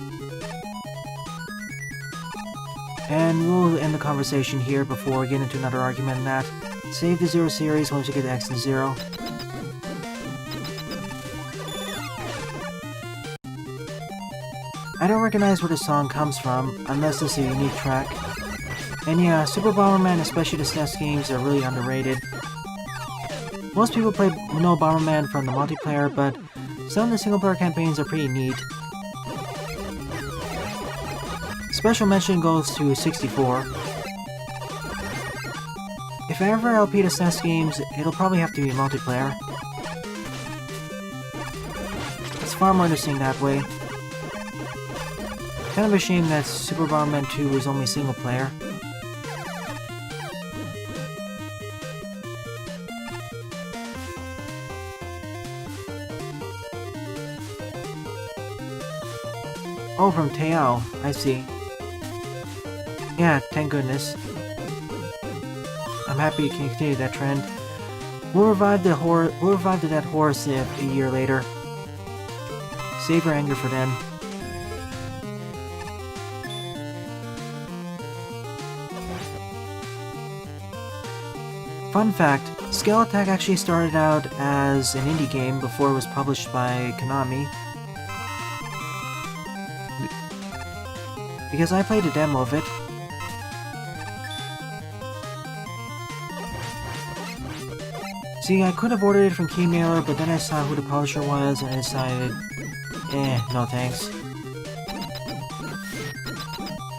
And we'll end the conversation here before we get into another argument in that. Save the Zero series once you get X and Zero. I don't recognize where the song comes from, unless it's a unique track. And yeah, Super Bomberman, especially the SNES games, are really underrated. Most people know Bomberman from the multiplayer, but some of the single-player campaigns are pretty neat. Special mention goes to 64. If I ever LP the SNES games, it'll probably have to be multiplayer. It's far more interesting that way. Kind of a shame that Super Bomberman 2 was only single player. Oh, from Teao, I see. Yeah, thank goodness. I'm happy to continue that trend. We'll revive the dead horse a year later. Save your anger for then. Fun fact, Scale Attack actually started out as an indie game before it was published by Konami. Because I played a demo of it. See, I could have ordered it from Keymailer, but then I saw who the publisher was and I decided, no thanks.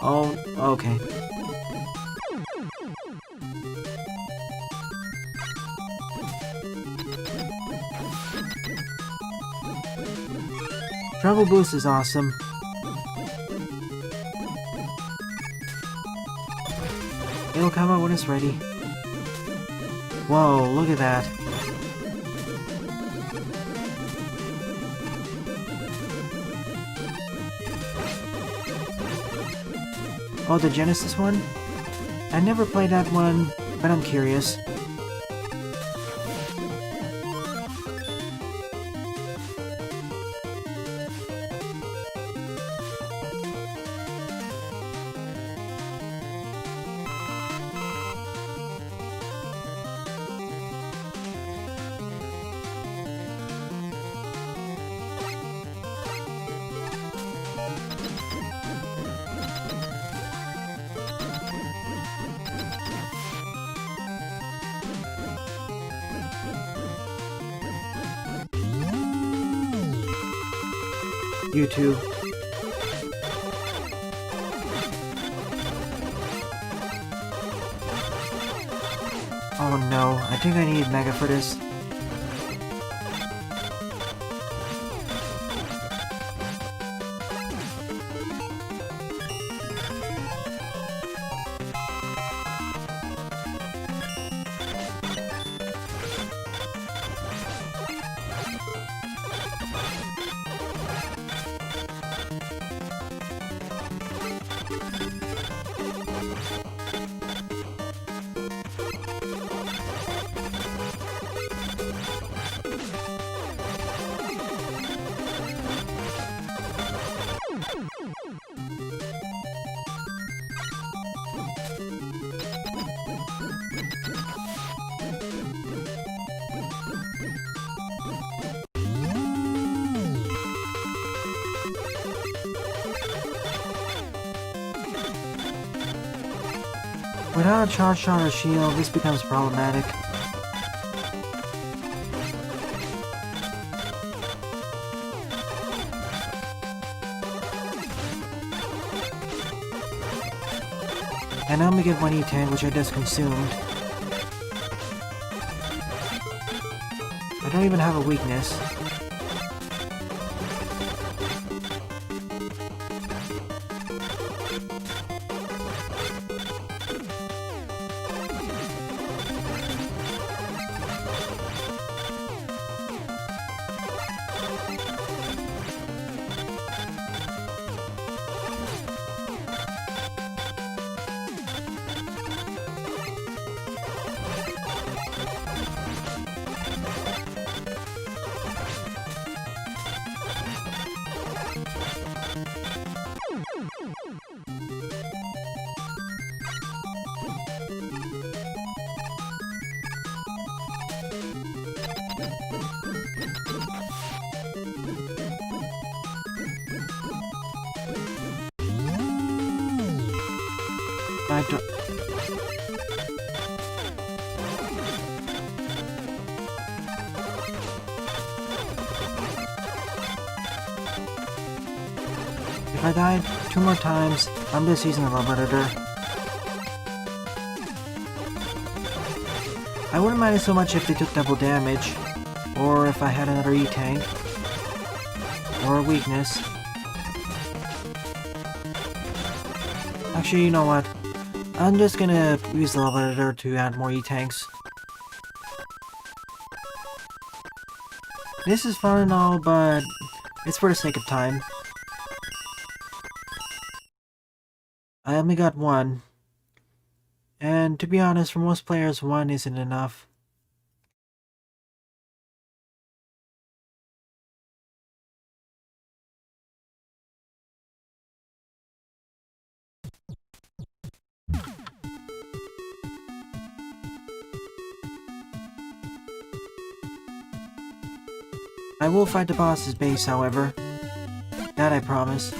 Oh, okay. Treble Boost is awesome. It'll come out when it's ready. Whoa, look at that. Oh, the Genesis one? I never played that one, but I'm curious. You too. Oh no, I think I need Mega for this. Without a charge shot or shield, this becomes problematic. And I'm gonna get 1 E10, which I just consumed. I don't even have a weakness. I don't... If I died 2 more times, I'm just using the love editor. I wouldn't mind it so much if they took double damage, or if I had another E-tank, or a weakness. Actually, you know what? I'm just gonna use the level editor to add more E-tanks. This is fun and all, but it's for the sake of time. I only got 1. And to be honest, for most players, 1 isn't enough. I will fight the boss's base, however. That I promise.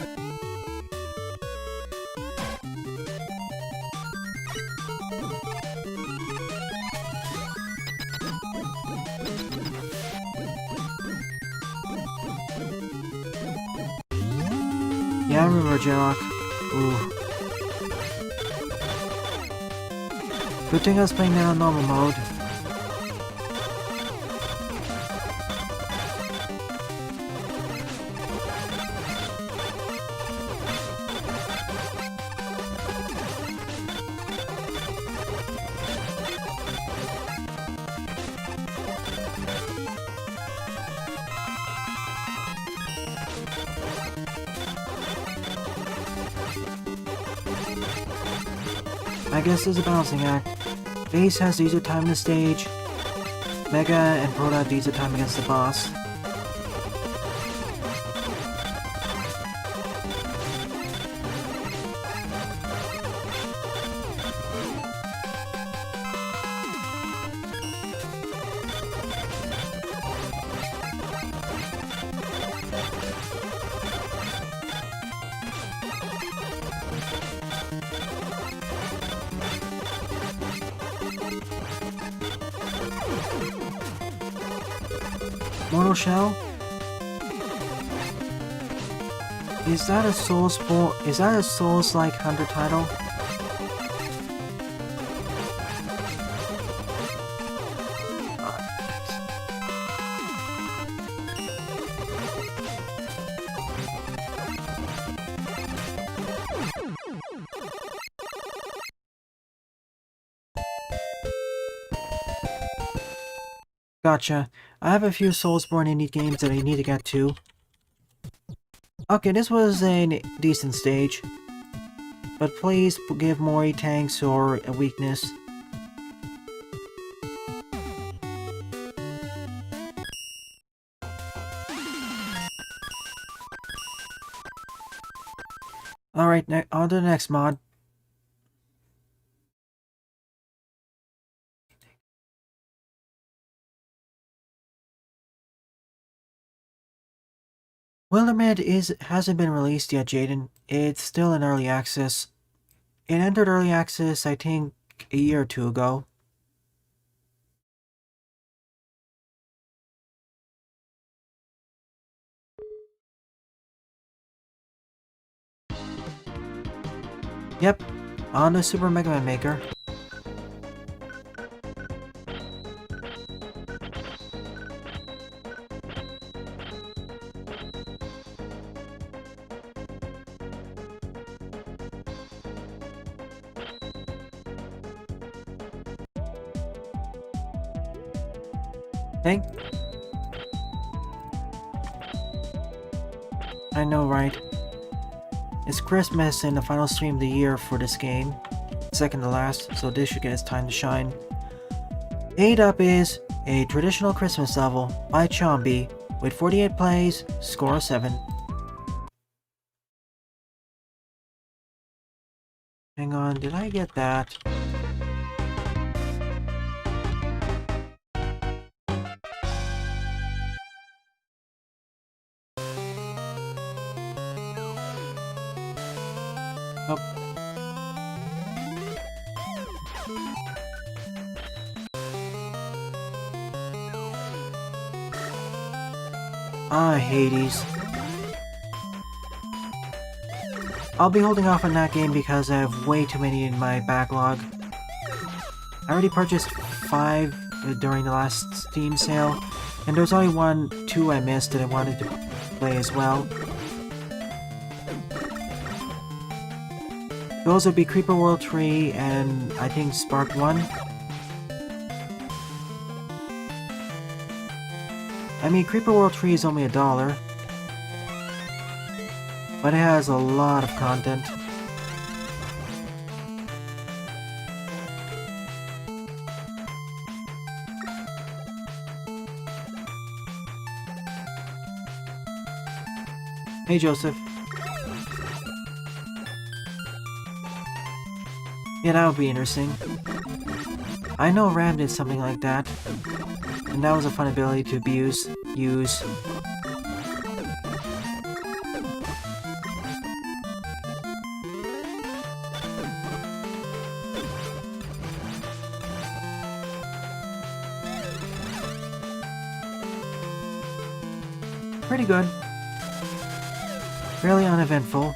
Yeah, I remember Jarok. Ooh. Good thing I was playing that on normal mode. I guess there's a balancing act. Base has the easier time in the stage. Mega and Proto have the easier time against the boss. Mortal Shell? Is that a Souls-like Hunter title? Gotcha. I have a few Soulsborne indie games that I need to get to. Okay, this was a decent stage. But please give more E-tanks or a weakness. Alright, on to the next mod. Wonderland hasn't been released yet, Jaden. It's still in early access. It entered early access, I think, a year or 2 ago. Yep, on the Super Mega Man Maker. Hey? I know, right? It's Christmas and the final stream of the year for this game. Second to last, so this should get its time to shine. 8 up is a traditional Christmas level by Chombey with 48 plays, score of 7. Hang on, did I get that? Nope. Ah, Hades. I'll be holding off on that game because I have way too many in my backlog. I already purchased 5 during the last Steam sale, and there's only 2 I missed that I wanted to play as well. Those would be Creeper World 3 and I think Spark 1. I mean, Creeper World 3 is only $1, but it has a lot of content. Hey, Joseph. Yeah, that would be interesting. I know Ram did something like that, and that was a fun ability to use. Pretty good. Fairly uneventful.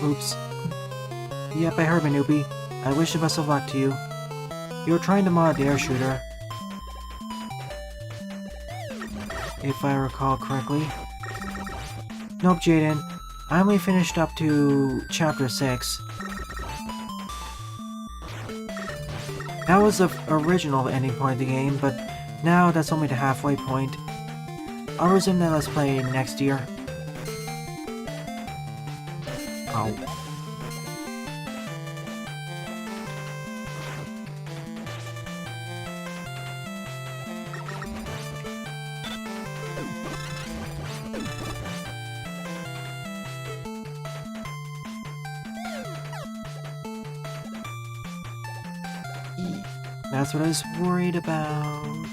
Oops. Yep, I heard, Manubi. I wish the best of luck to you. You were trying to mod the air shooter, if I recall correctly. Nope, Jaden. I only finished up to Chapter 6. That was the original ending point of the game, but now that's only the halfway point. I'll resume that Let's Play next year. Ow. That's what I was worried about.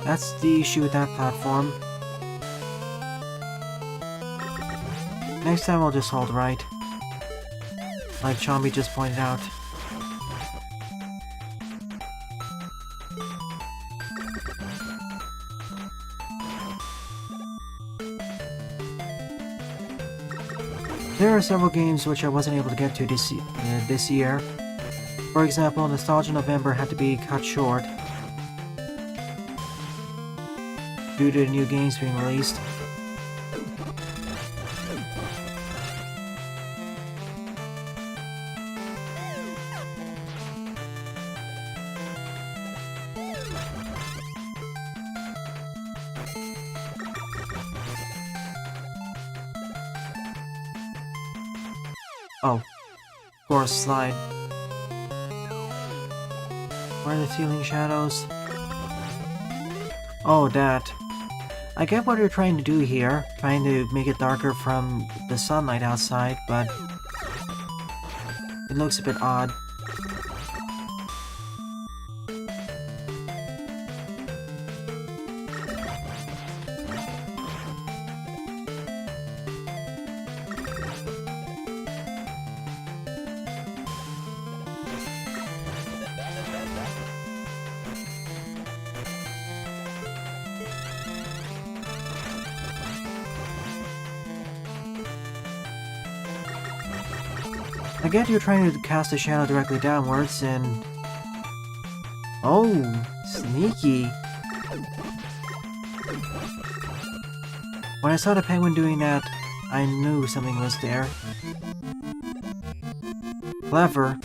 That's the issue with that platform. Next time we'll just hold right. Like Chombey just pointed out. There are several games which I wasn't able to get to this year. For example, Nostalgia November had to be cut short due to the new games being released. Oh, of course, slide. Where are the ceiling shadows? Oh, that. I get what you're trying to do here, trying to make it darker from the sunlight outside, but it looks a bit odd. I get you're trying to cast a shadow directly downwards and... Oh, sneaky. When I saw the penguin doing that, I knew something was there. Clever.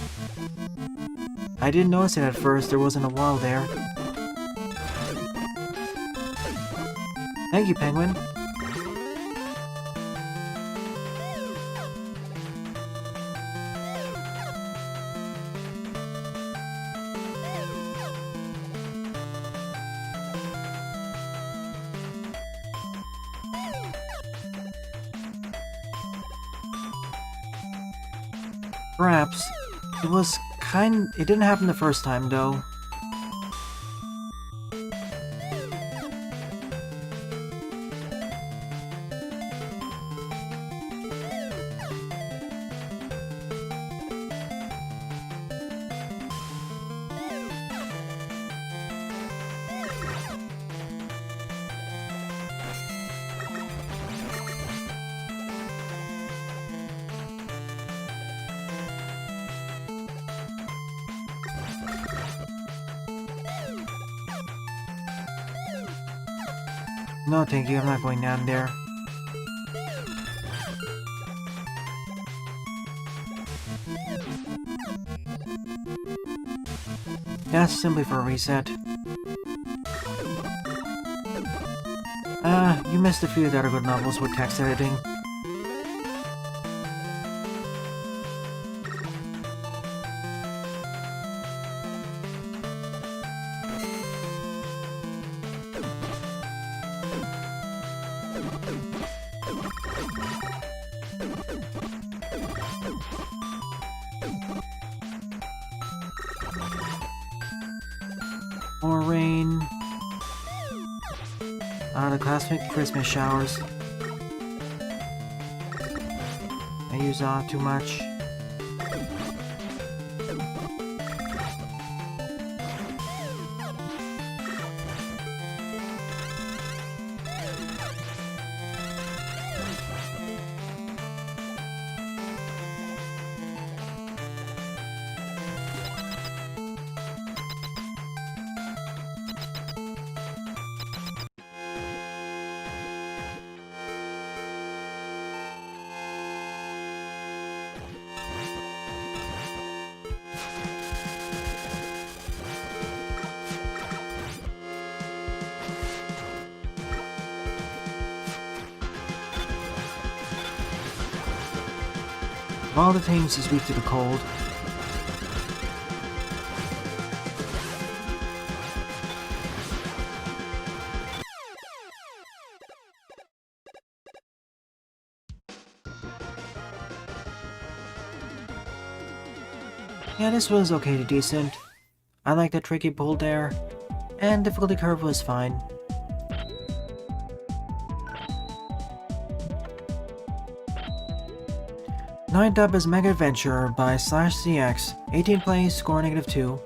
I didn't notice it at first, there wasn't a wall there. Thank you, penguin. Perhaps. It didn't happen the first time, though. No, thank you, I'm not going down there. That's simply for a reset. You missed a few of the other good novels with text editing. More rain. The classic Christmas showers. I use too much. Of all the things is weak to the cold. Yeah, this was okay to decent. I like the tricky pull there, and difficulty curve was fine. Ninth up is Mega Adventure by SlashZX. 18 plays, score -2.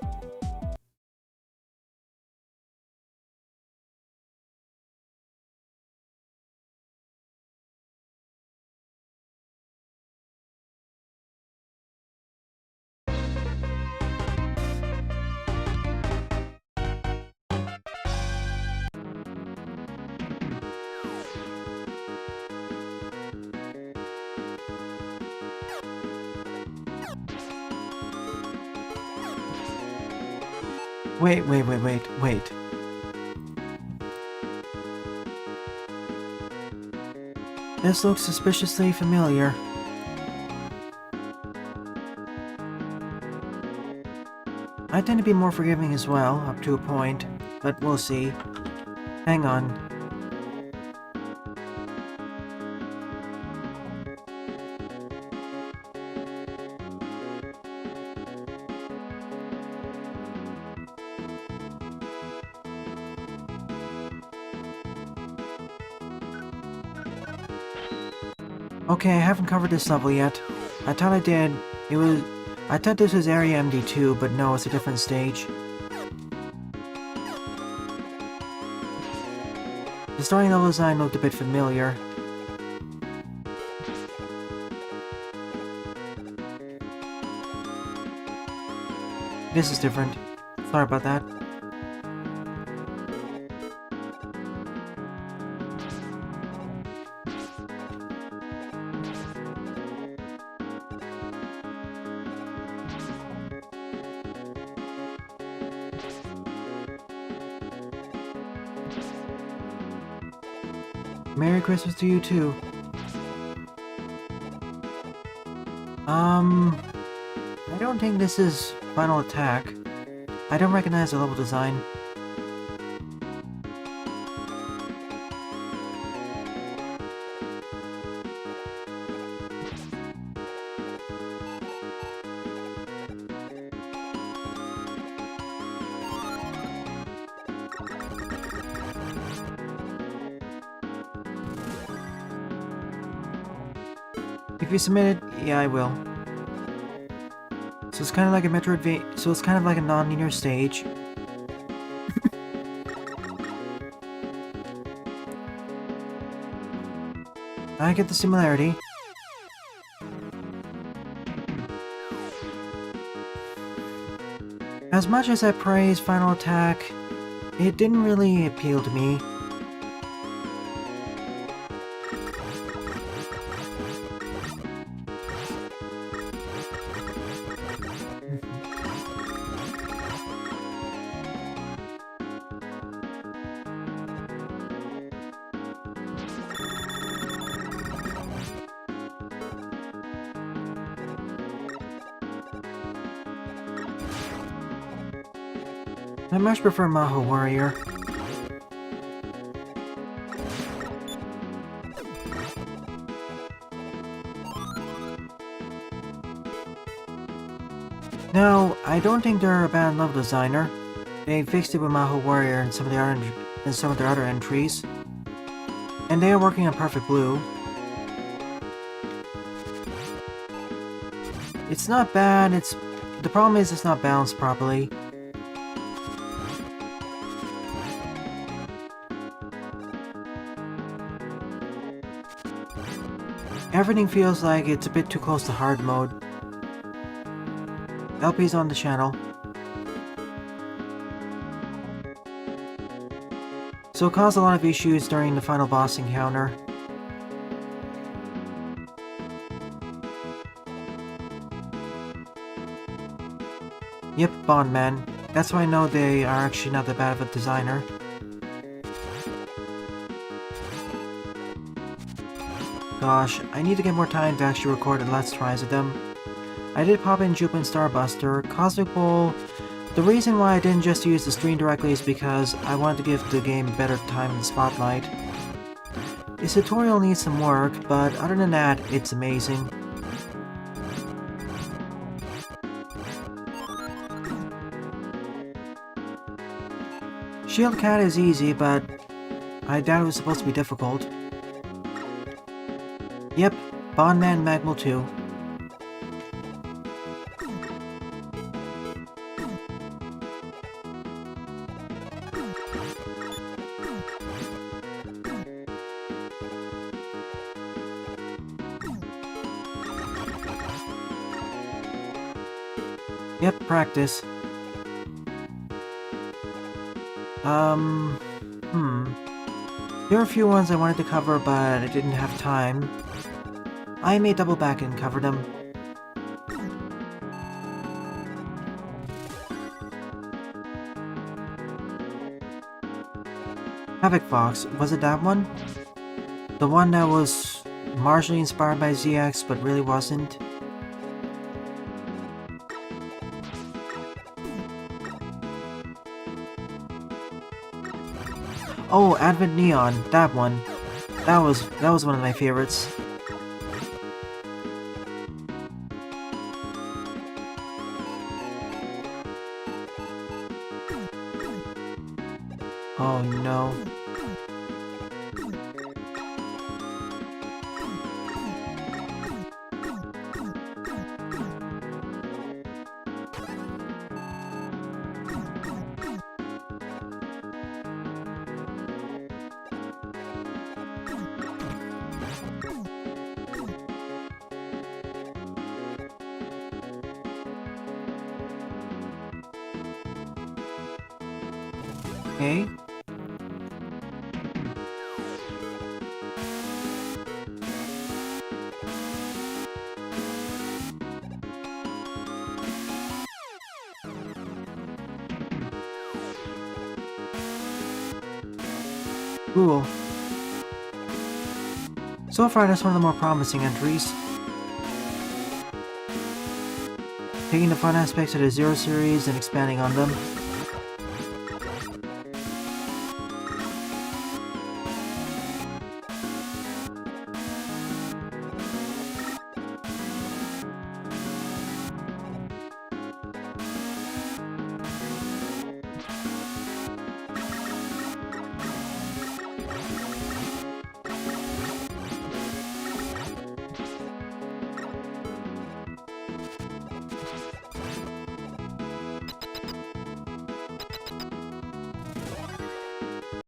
Wait. This looks suspiciously familiar. I tend to be more forgiving as well, up to a point, but we'll see. Hang on. Okay, I haven't covered this level yet. I thought I did. I thought this was Area MD2, but no, it's a different stage. The starting level design looked a bit familiar. This is different. Sorry about that. Merry Christmas to you too. I don't think this is Final Attack. I don't recognize the level design. If you submit it, yeah, I will. So it's kind of like a Metroidvania. So it's kind of like a non-linear stage. I get the similarity. As much as I praise Final Attack, it didn't really appeal to me. I much prefer Maho Warrior. Now, I don't think they're a bad level designer. They fixed it with Maho Warrior and some of their other entries. And they are working on Perfect Blue. It's not bad, the problem is it's not balanced properly. Everything feels like it's a bit too close to hard mode. LP's on the channel. So it caused a lot of issues during the final boss encounter. Yep, Bondman. That's why I know they are actually not that bad of a designer. Gosh, I need to get more time to actually record Let's Tries with them. I did pop in Jupe and Starbuster. Cosmic Bowl, the reason why I didn't just use the screen directly is because I wanted to give the game better time in the spotlight. This tutorial needs some work, but other than that, it's amazing. Shield Cat is easy, but I doubt it was supposed to be difficult. Yep, Bondman Magmal 2. Yep, practice. There are a few ones I wanted to cover, but I didn't have time. I may double back and cover them. Havoc Fox, was it that one? The one that was marginally inspired by ZX but really wasn't? Oh, Advent Neon, that one. That was one of my favorites. Oh no. Okay. Cool. So far, that's one of the more promising entries. Taking the fun aspects of the Zero series and expanding on them.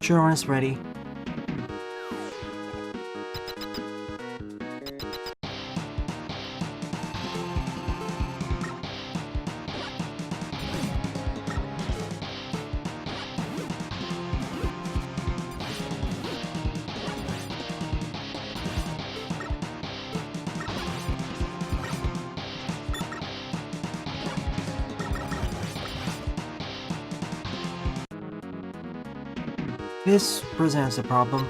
Sure, when it's ready. This presents a problem.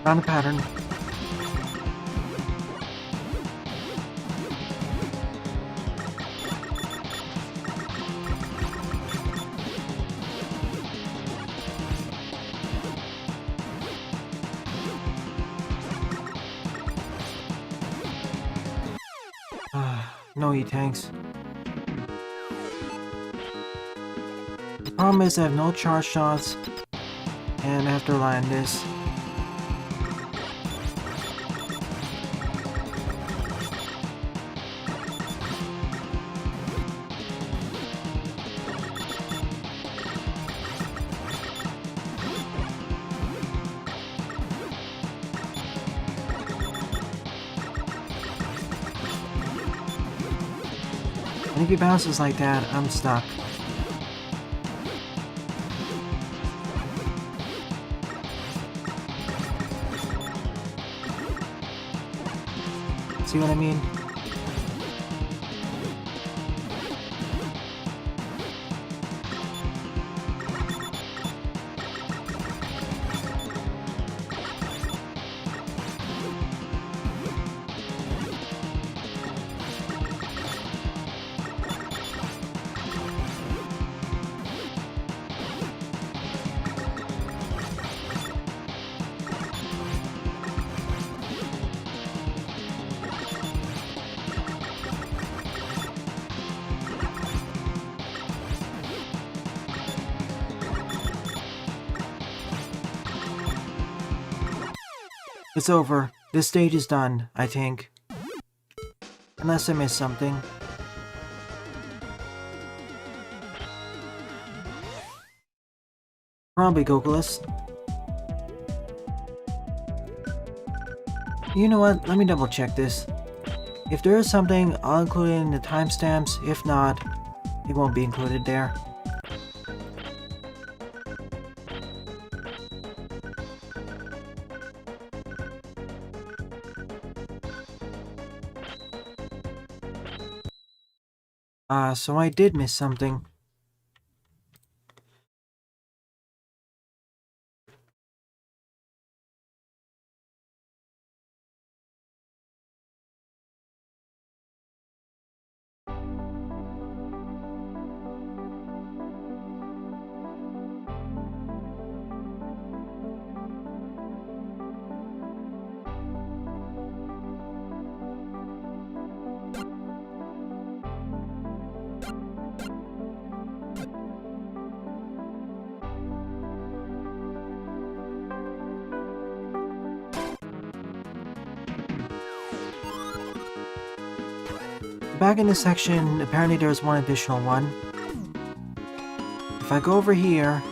Found a pattern. No E-tanks. The problem is I have no charge shots, and I have to rely on this. And if he bounces like that, I'm stuck. See what I mean? It's over. This stage is done, I think. Unless I missed something. Probably Gokulus. You know what? Let me double check this. If there is something, I'll include it in the timestamps. If not, it won't be included there. So I did miss something. Back in this section, apparently there's one additional one. If I go over here...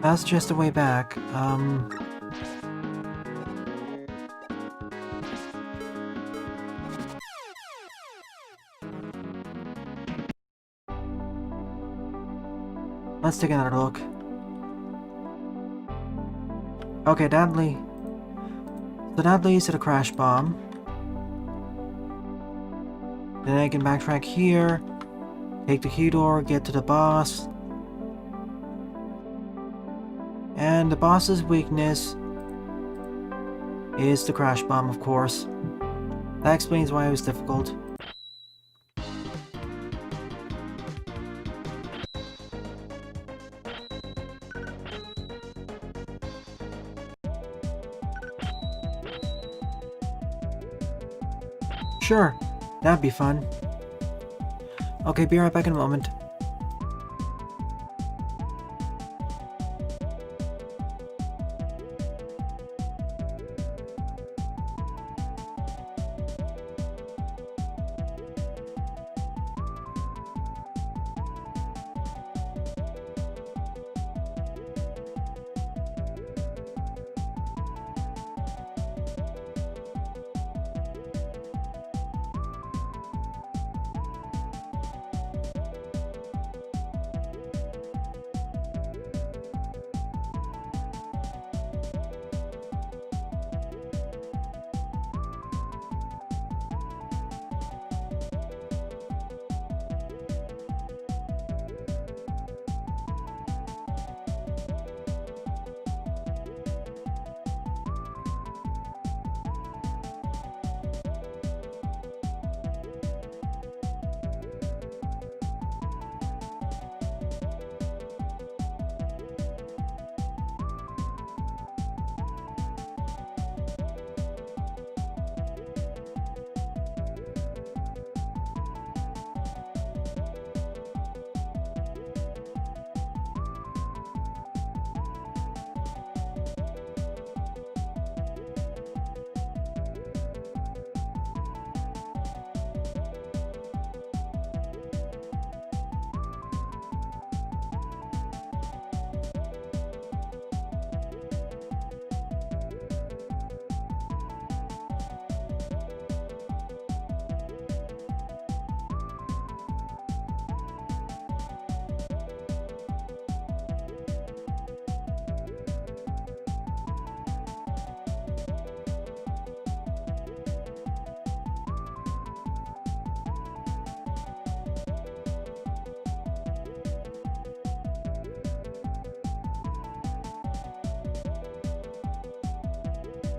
That's just the way back. Let's take another look. Okay, so that leads to the crash bomb. Then I can backtrack here, take the key door, get to the boss. And the boss's weakness is the crash bomb, of course. That explains why it was difficult. Sure, that'd be fun. Okay, be right back in a moment.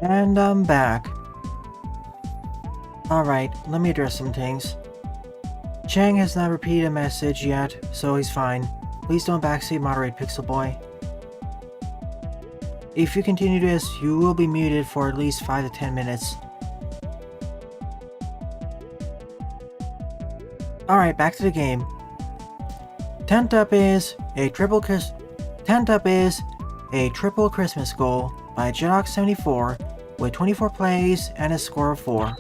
And I'm back. Alright, let me address some things. Chang has not repeated a message yet, so he's fine. Please don't backseat moderate Pixel Boy. If you continue this, you will be muted for at least 5 to 10 minutes. Alright, back to the game. Tent Up is a triple Christmas goal by Janox74 with 24 plays and a score of 4.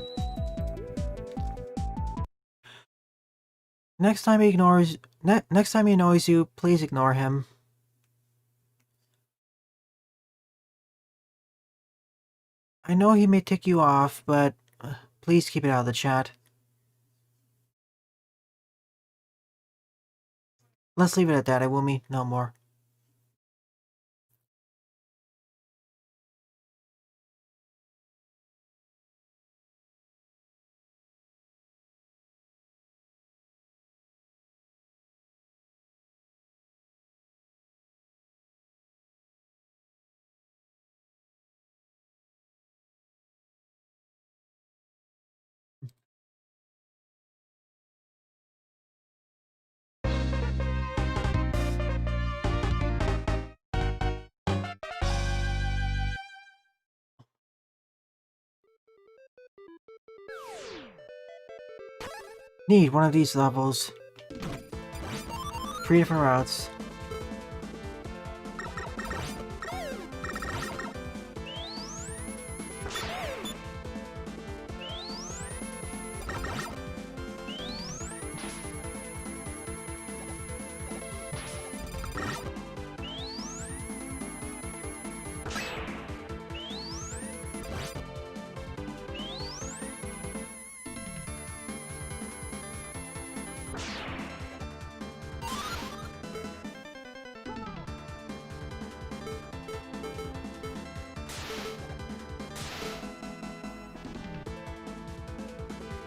Next time he annoys you, please ignore him. I know he may tick you off, but please keep it out of the chat. Let's leave it at that. I will meet no more. Neat, one of these levels. 3 different routes.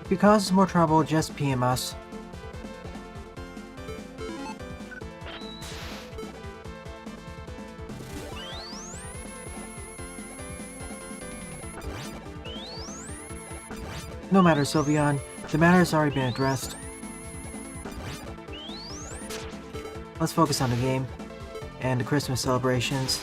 If it causes more trouble, just PM us. No matter, Sylveon. The matter has already been addressed. Let's focus on the game and the Christmas celebrations.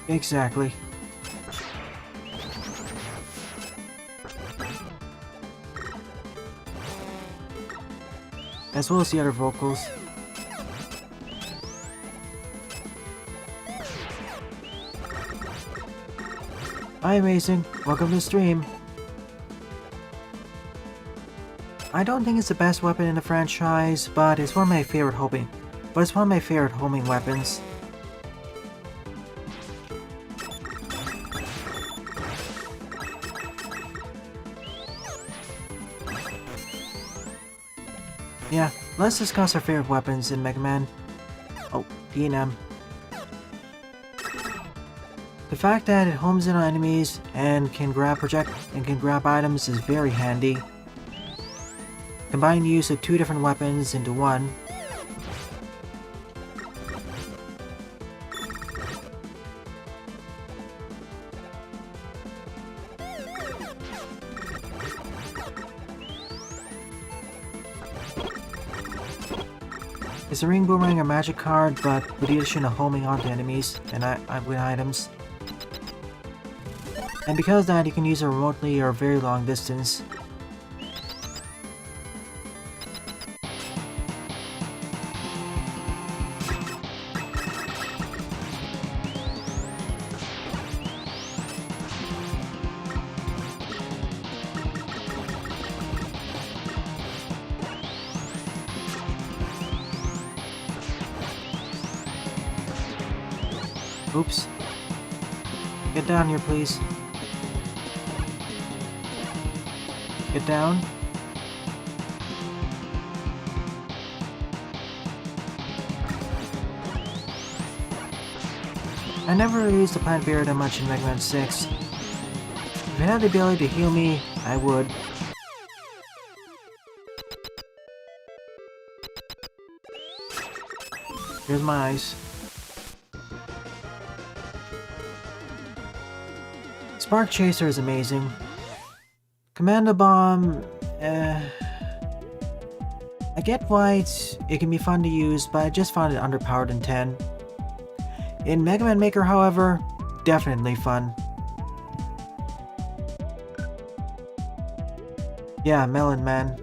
Exactly. As well as the other vocals. Hi, Amazing. Welcome to the stream. I don't think it's the best weapon in the franchise, but it's one of my favorite homing weapons. Yeah, let's discuss our favorite weapons in Mega Man. Oh, P&M. The fact that it homes in on enemies and can grab items is very handy. Combine the use of 2 different weapons into one. It's a ring boomerang or magic card, but with the addition of homing onto enemies and with items. And because of that, you can use it remotely or very long distance. Oops. Get down here, please. Get down. I never really used the plant barrier that much in Mega Man 6. If it had the ability to heal me, I would. Here's my eyes. Spark Chaser is amazing. Commando Bomb, I get why it can be fun to use, but I just found it underpowered in 10. In Mega Man Maker, however, definitely fun. Yeah, Melon Man.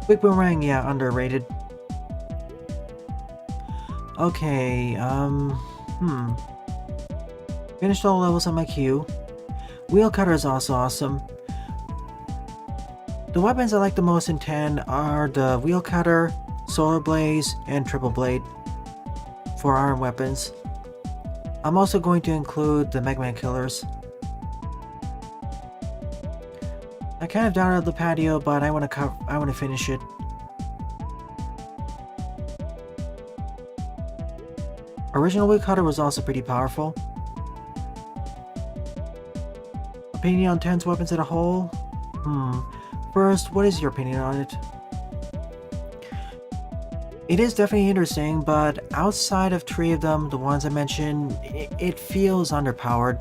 Quick Boomerang, yeah, underrated. Okay, Finished all levels on my queue. Wheel Cutter is also awesome. The weapons I like the most in 10 are the Wheel Cutter, Solar Blaze, and Triple Blade for arm weapons. I'm also going to include the Mega Man killers. I kind of downloaded Lipatio, but I want to finish it. Original Woodcutter was also pretty powerful. Opinion on 10's weapons as a whole? First, what is your opinion on it? It is definitely interesting, but outside of 3 of them, the ones I mentioned, it feels underpowered.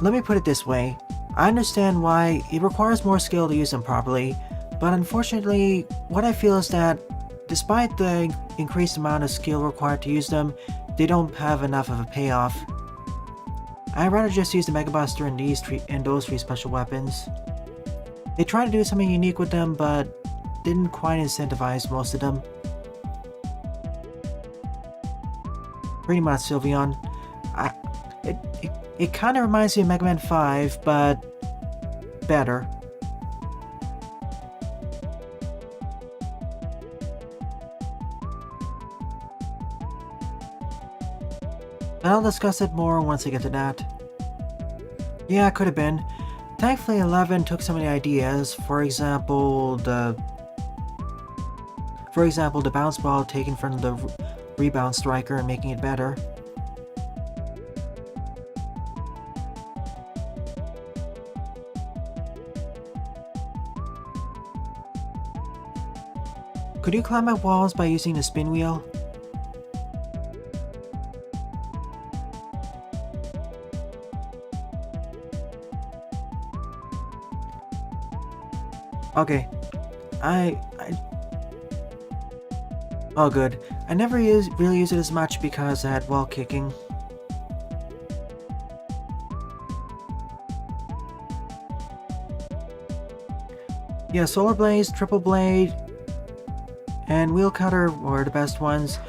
Let me put it this way. I understand why it requires more skill to use them properly, but unfortunately, what I feel is that despite the increased amount of skill required to use them, they don't have enough of a payoff. I'd rather just use the Mega Buster and those 3 special weapons. They tried to do something unique with them, but didn't quite incentivize most of them. Pretty much Sylveon. It kind of reminds me of Mega Man 5, but better. And I'll discuss it more once I get to that. Yeah, it could have been. Thankfully 11 took some of the ideas, for example the bounce ball taken from the rebound striker and making it better. Could you climb up walls by using the spin wheel? Okay. Oh good. I never really use it as much because I had wall kicking. Yeah, Solar Blaze, Triple Blade, and Wheel Cutter were the best ones.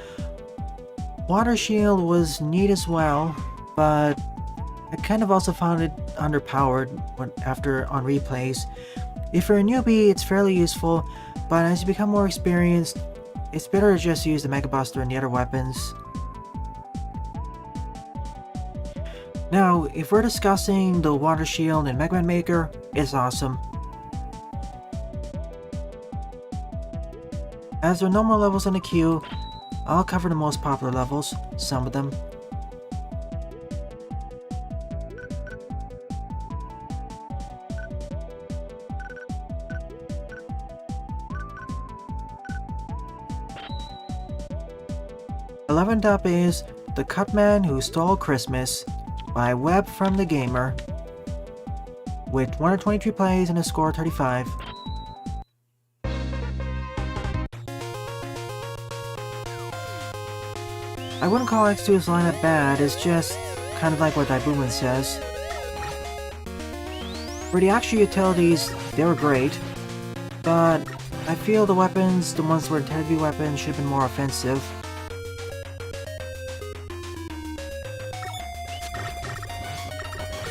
Water Shield was neat as well, but I kind of also found it underpowered on replays. If you're a newbie, it's fairly useful, but as you become more experienced, it's better to just use the Mega Buster and the other weapons. Now, if we're discussing the Water Shield and Mega Man Maker, it's awesome. As there are no more levels in the queue, I'll cover the most popular levels, some of them. Eleventh up is The Cutman Who Stole Christmas by WebFromTheGamer with 123 plays and a score of 35. I wouldn't call X2's lineup bad, it's just kind of like what McBuildman says. For the actual utilities, they were great, but I feel the weapons, the ones that were intended to be weapons, should have been more offensive.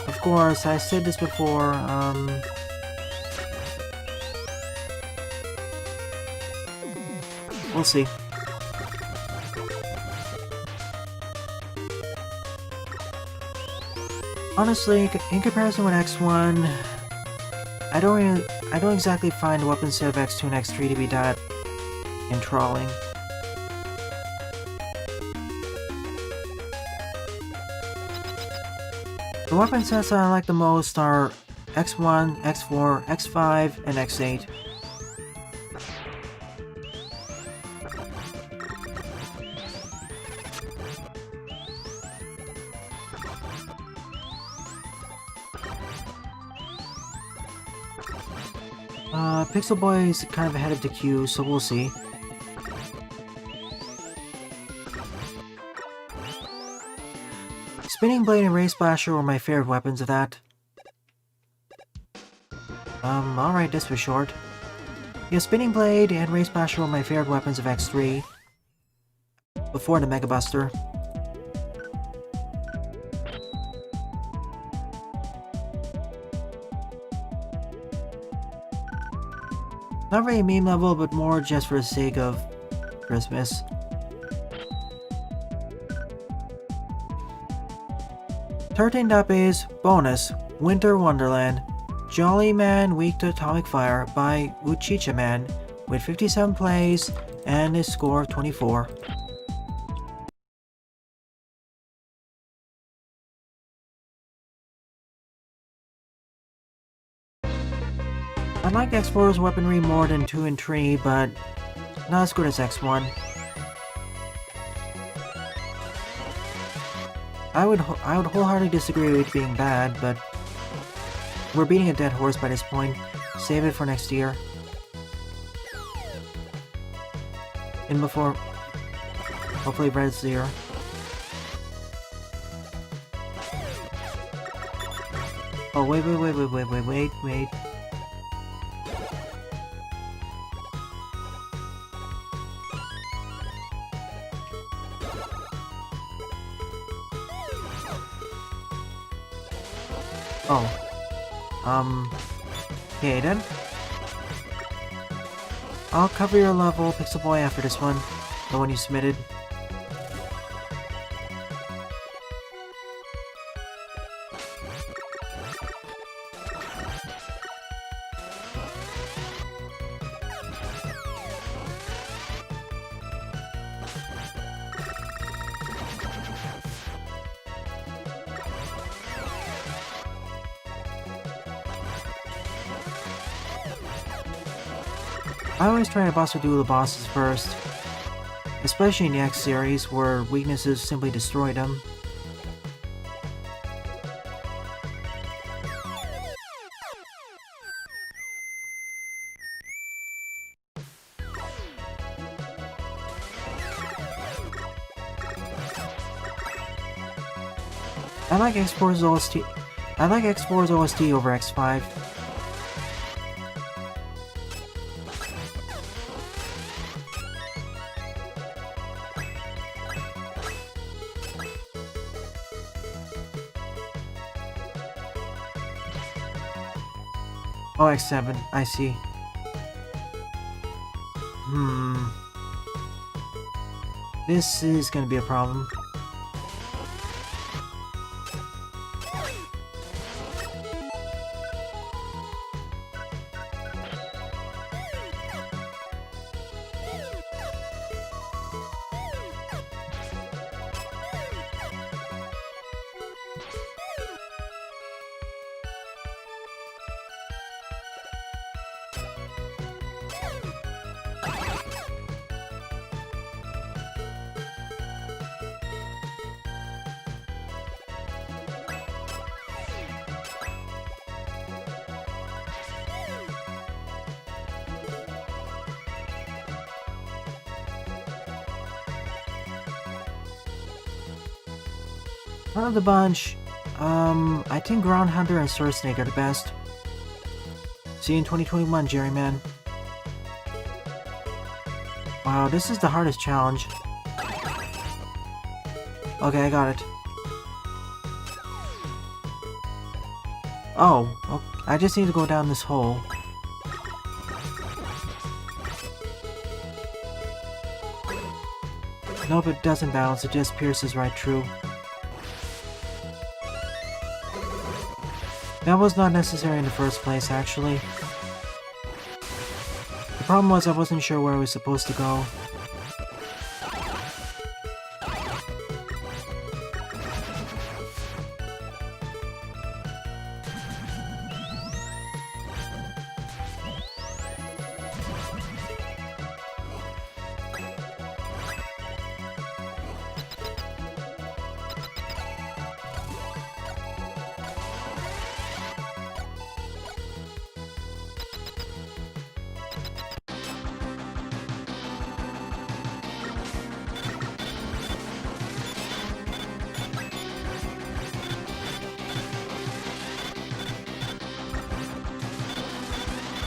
Of course, I said this before, we'll see. Honestly, in comparison with X1, I don't exactly find the weapon set of X2 and X3 to be that enthralling. The weapon sets I like the most are X1, X4, X5, and X8. Pixel Boy is kind of ahead of the queue, so we'll see. Spinning Blade and Ray Splasher were my favorite weapons of that. Alright, this was short. Yeah, Spinning Blade and Ray Splasher were my favorite weapons of X3. Before the Mega Buster. Not really a meme level, but more just for the sake of Christmas. $13 bonus Winter Wonderland Jolly Man Weak to Atomic Fire by Uchiha Man with 57 plays and a score of 24. I like Explorer's weaponry more than 2 and 3, but not as good as X1. I would wholeheartedly disagree with it being bad, but we're beating a dead horse by this point. Save it for next year. And before, hopefully Red's here. Oh, wait. Oh. Okay then. I'll cover your level, Pixel Boy, after this one. The one you submitted. I always try to boss or duel the bosses first, especially in the X series where weaknesses simply destroy them. I like X4's OST. I like X4's OST over X5. Oh, X7, I see. This is gonna be a problem. Out of the bunch, I think Ground Hunter and Sword Snake are the best. See you in 2021, Jerry Man. Wow, this is the hardest challenge. Okay, I got it. Oh, I just need to go down this hole. Nope, it doesn't bounce, it just pierces right through. That was not necessary in the first place, actually. The problem was I wasn't sure where I was supposed to go.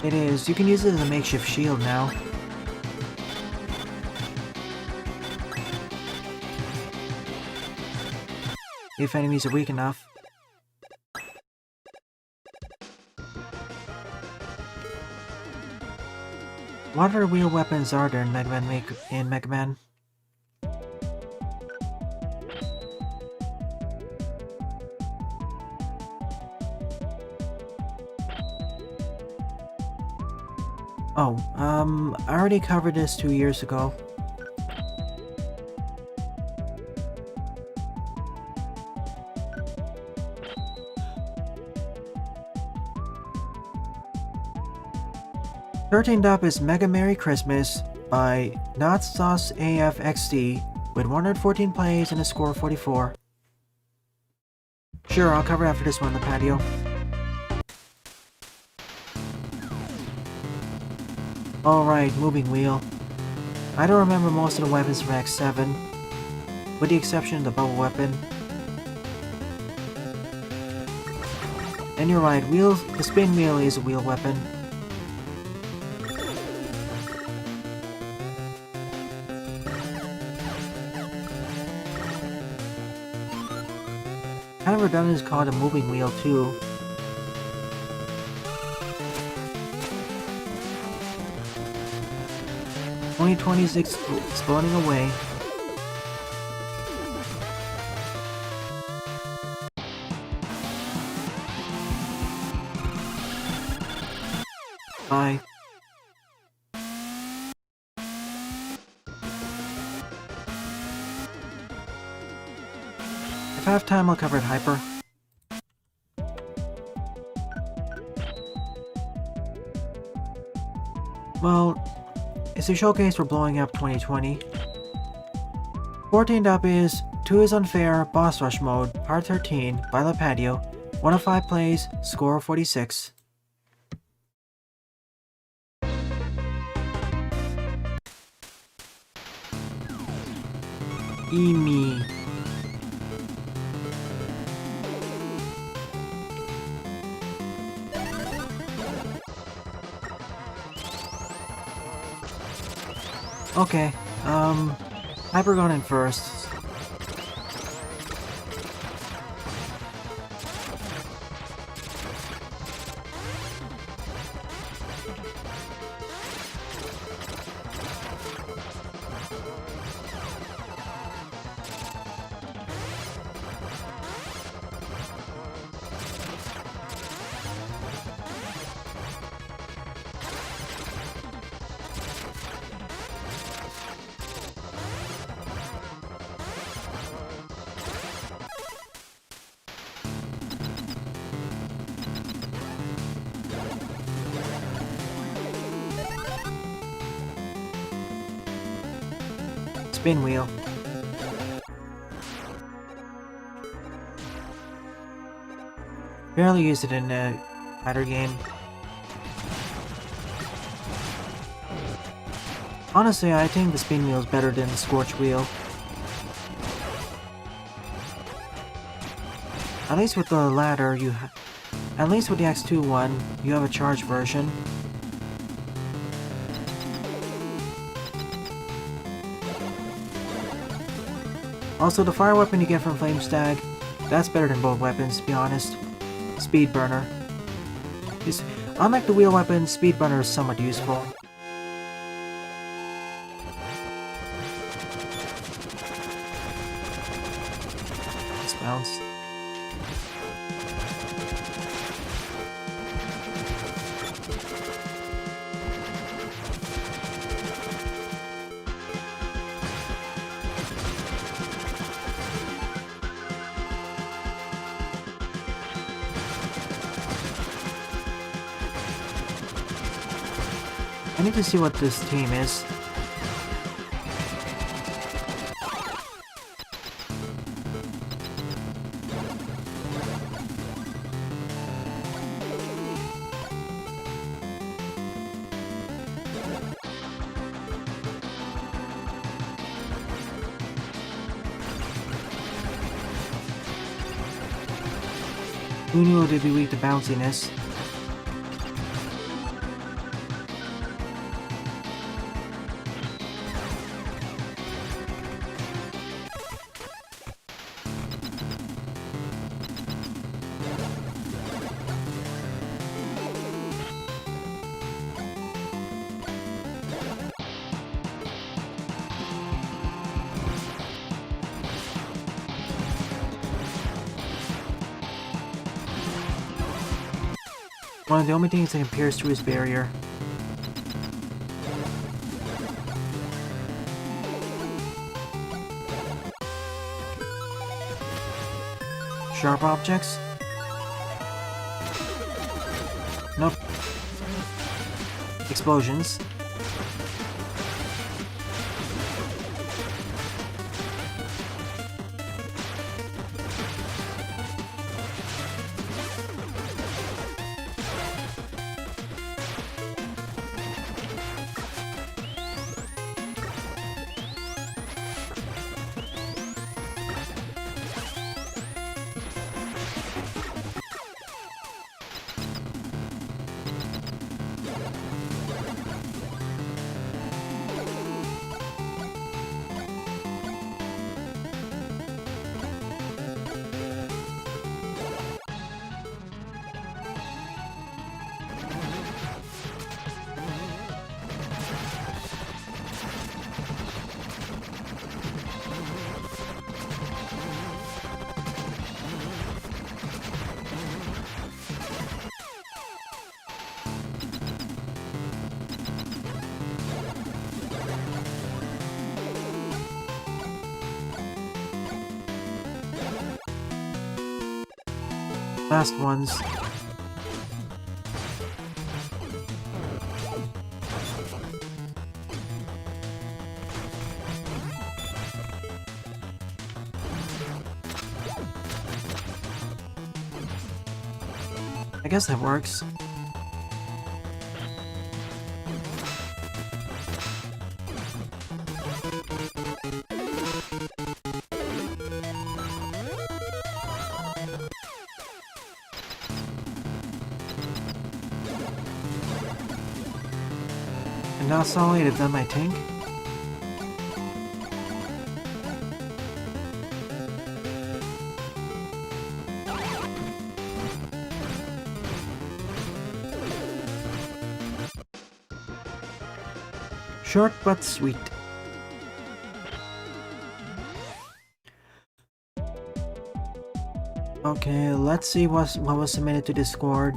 It is. You can use it as a makeshift shield now. If enemies are weak enough. What other wheel weapons are there in Mega Man? Oh, I already covered this 2 years ago. Thirteenth up is Mega Merry Christmas by NotSauceAFXD with 114 plays and a score of 44. Sure, I'll cover after this one on the patio. Alright, moving wheel. I don't remember most of the weapons from X7, with the exception of the bubble weapon. And you're right, the spin wheel is a wheel weapon. Kind of redundant is called a moving wheel too. Only 26 exploding away. Bye. If I have time, I'll cover it Hyper. Well, it's a showcase for blowing up 2020. 14th up is 2 is Unfair Boss Rush Mode, Part 13 by Lipatio. 1 of 5 plays, score of 46. Me. Okay, Hyper going in first. Spin wheel. Barely used it in a fighter game. Honestly, I think the spin wheel is better than the scorch wheel. At least with the latter, at least with the X2 one, you have a charged version. Also, the fire weapon you get from Flame Stag, that's better than both weapons, to be honest. Speed Burner. Unlike the wheel weapon, Speed Burner is somewhat useful. Let's bounce. I need to see what this team is. Who knew it would be weak to bounciness? One of the only things that can pierce through his barrier. Sharp objects? Nope. Explosions. Last ones. I guess that works. And now it's all 8 of them, I think. Short but sweet. Okay, let's see what was submitted to Discord.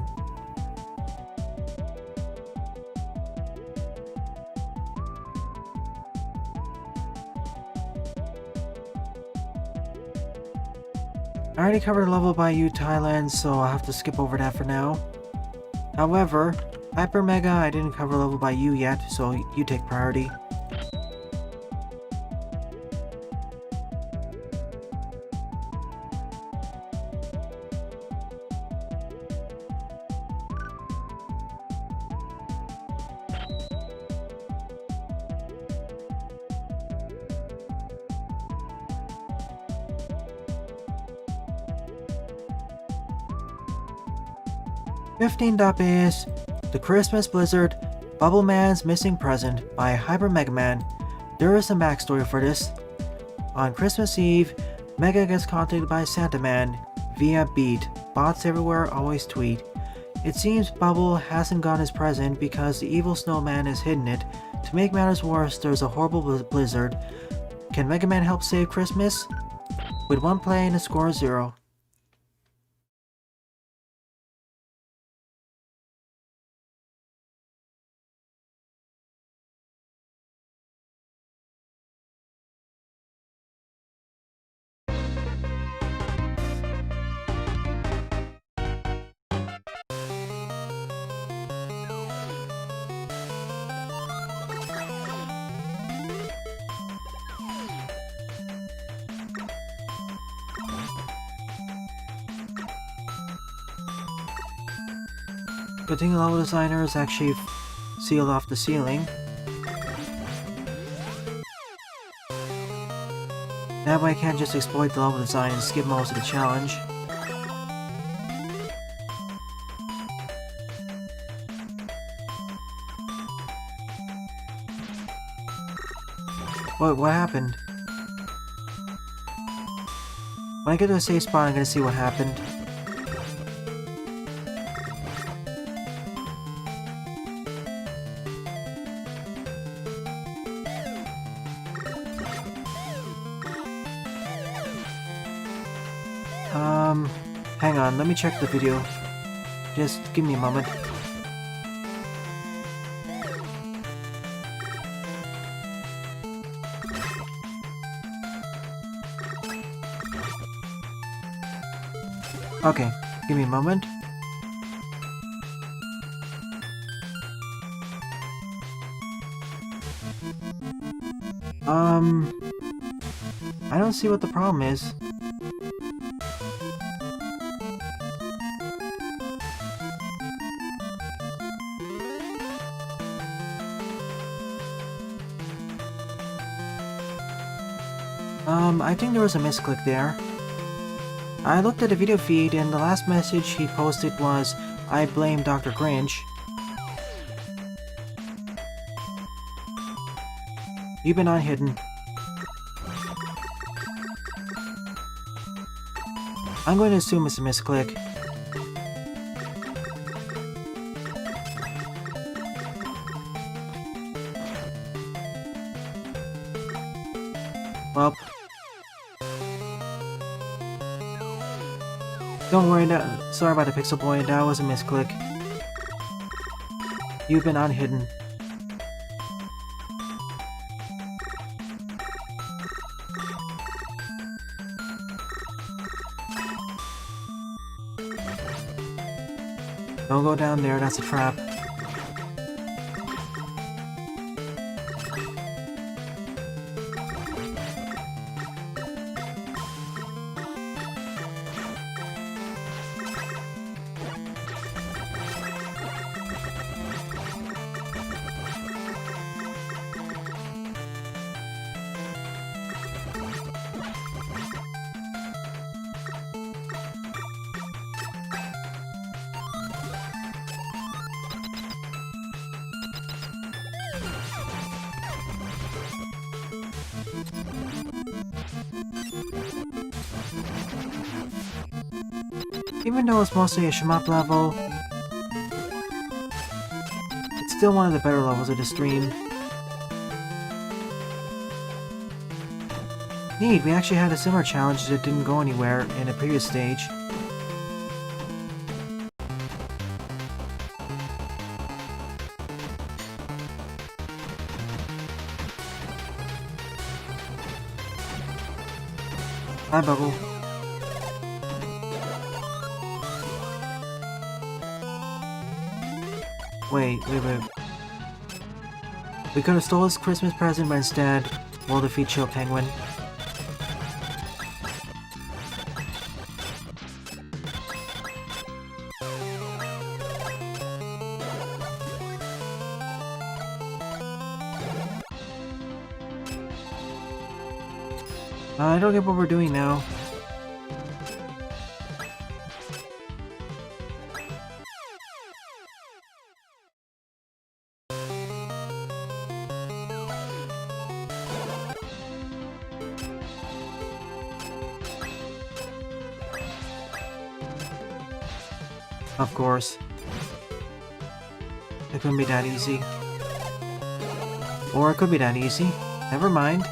I already covered a level by you Thailand, so I'll have to skip over that for now. However, Hyper Mega, I didn't cover a level by you yet, so you take priority. .is The Christmas Blizzard, Bubble Man's Missing Present by Hyper Megaman. There is some backstory for this. On Christmas Eve, Mega gets contacted by Santa Man via Beat. Bots everywhere always tweet. It seems Bubble hasn't got his present because the evil snowman has hidden it. To make matters worse, there's a horrible blizzard. Can Mega Man help save Christmas? With one play and a score of 0. Good thing the level designer is actually sealed off the ceiling. That way I can't just exploit the level design and skip most of the challenge. What happened? When I get to a safe spot, I'm gonna see what happened. Hang on, let me check the video. Just give me a moment. Okay, give me a moment. I don't see what the problem is. I think there was a misclick there. I looked at the video feed and the last message he posted was, "I blame Dr. Grinch." You've been unhidden. I'm going to assume it's a misclick. Well, don't worry, sorry about the Pixel Boy, that was a misclick. You've been unhidden. Don't go down there, that's a trap. Even though it's mostly a shmup level, it's still one of the better levels of the stream. Neat, we actually had a similar challenge that didn't go anywhere in a previous stage. Hi, Bubble. Wait. We could have stole his Christmas present, but instead, we'll defeat Chill Penguin. I don't get what we're doing now. Of course. It couldn't be that easy. Or it could be that easy. Never mind.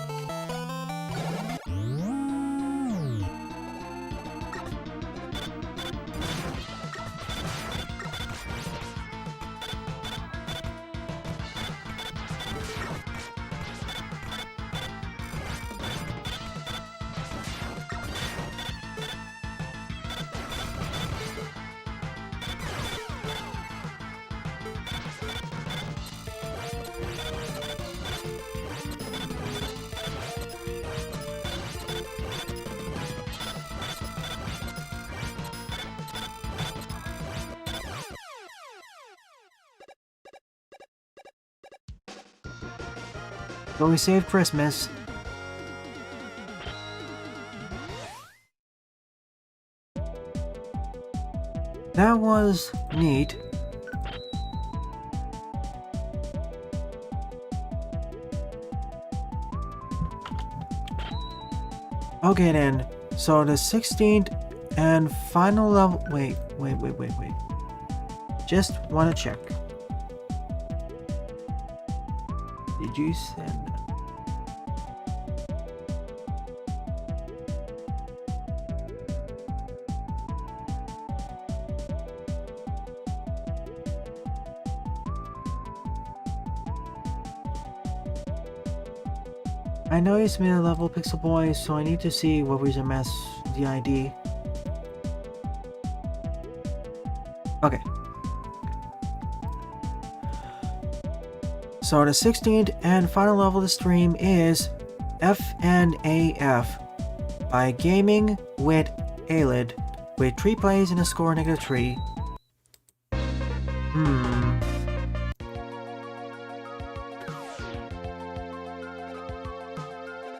But we saved Christmas. That was neat. Okay then, so the 16th and final level. Wait. Just want to check. Did you send? I know you submitted a level, Pixel Boy, so I need to see what was your the ID. Okay. So the 16th and final level of the stream is FNAF by GamingWithALED with 3 plays and a score -3.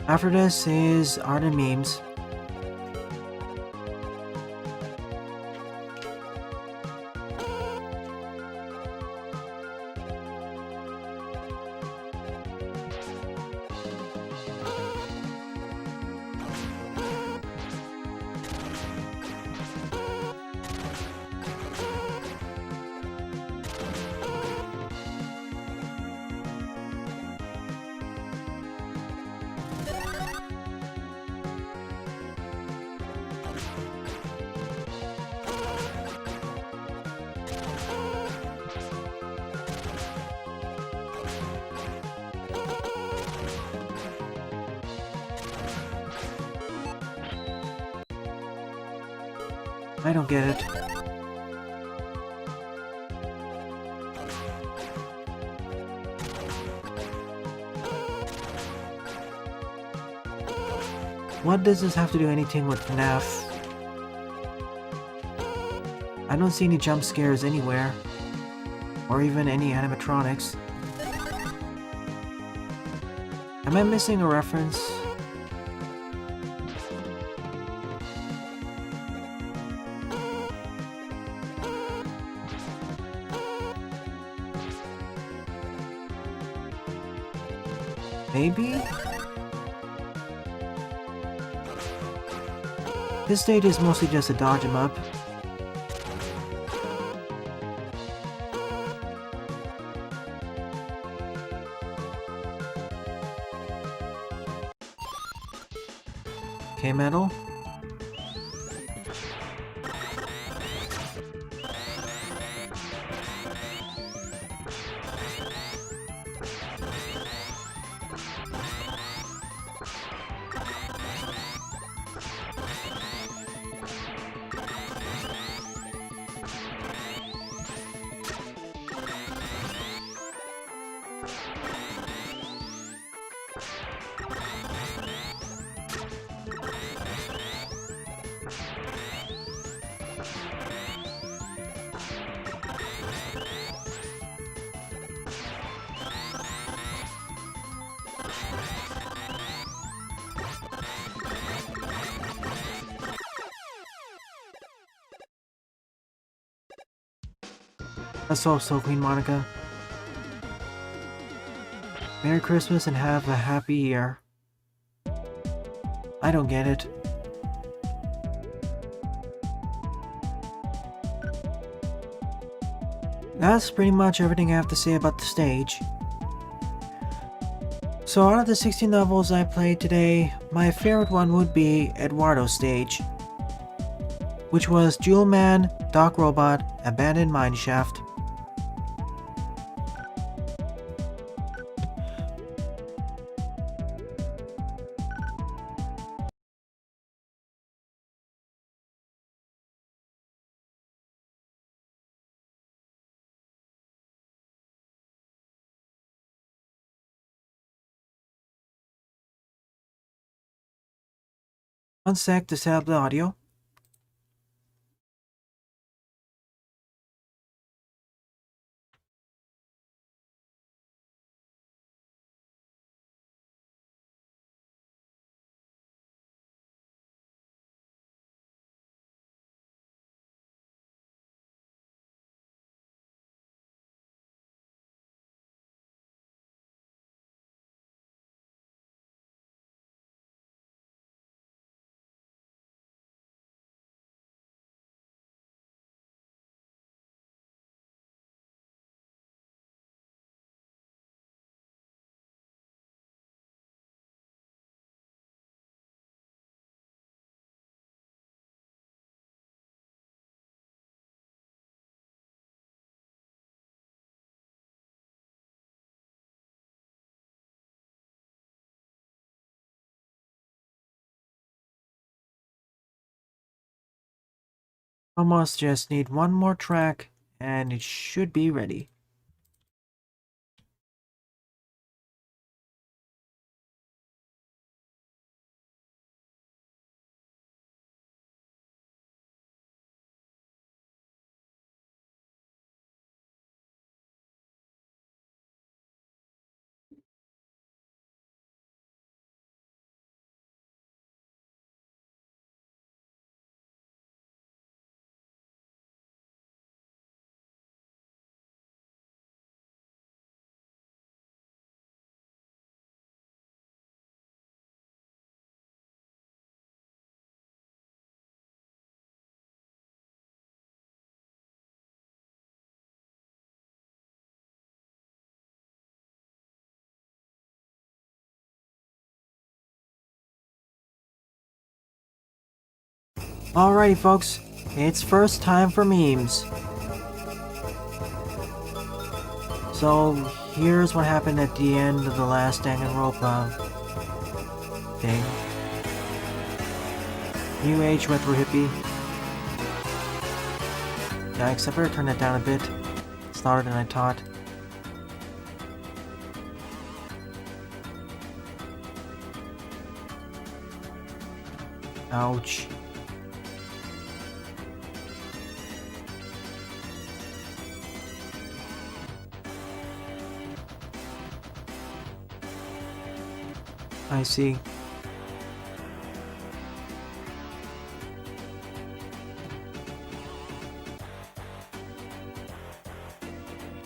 After this are the memes. I don't get it. What does this have to do anything with FNAF? I don't see any jump scares anywhere. Or even any animatronics. Am I missing a reference? Maybe? This stage is mostly just a dodge 'em up. Okay, metal. Let's hope so, Queen Monica. Merry Christmas and have a happy year. I don't get it. That's pretty much everything I have to say about the stage. So out of the 16 levels I played today, my favorite one would be Eduardo's stage, which was Jewel Man, Doc Robot, Abandoned Mineshaft. One sec to set up the audio. Almost just need one more track and it should be ready. Alrighty folks, it's first time for memes. So here's what happened at the end of the last Danganronpa thing. New Age Retro Hippie. Yikes, I better turn that down a bit. It's louder than I thought. Ouch. I see.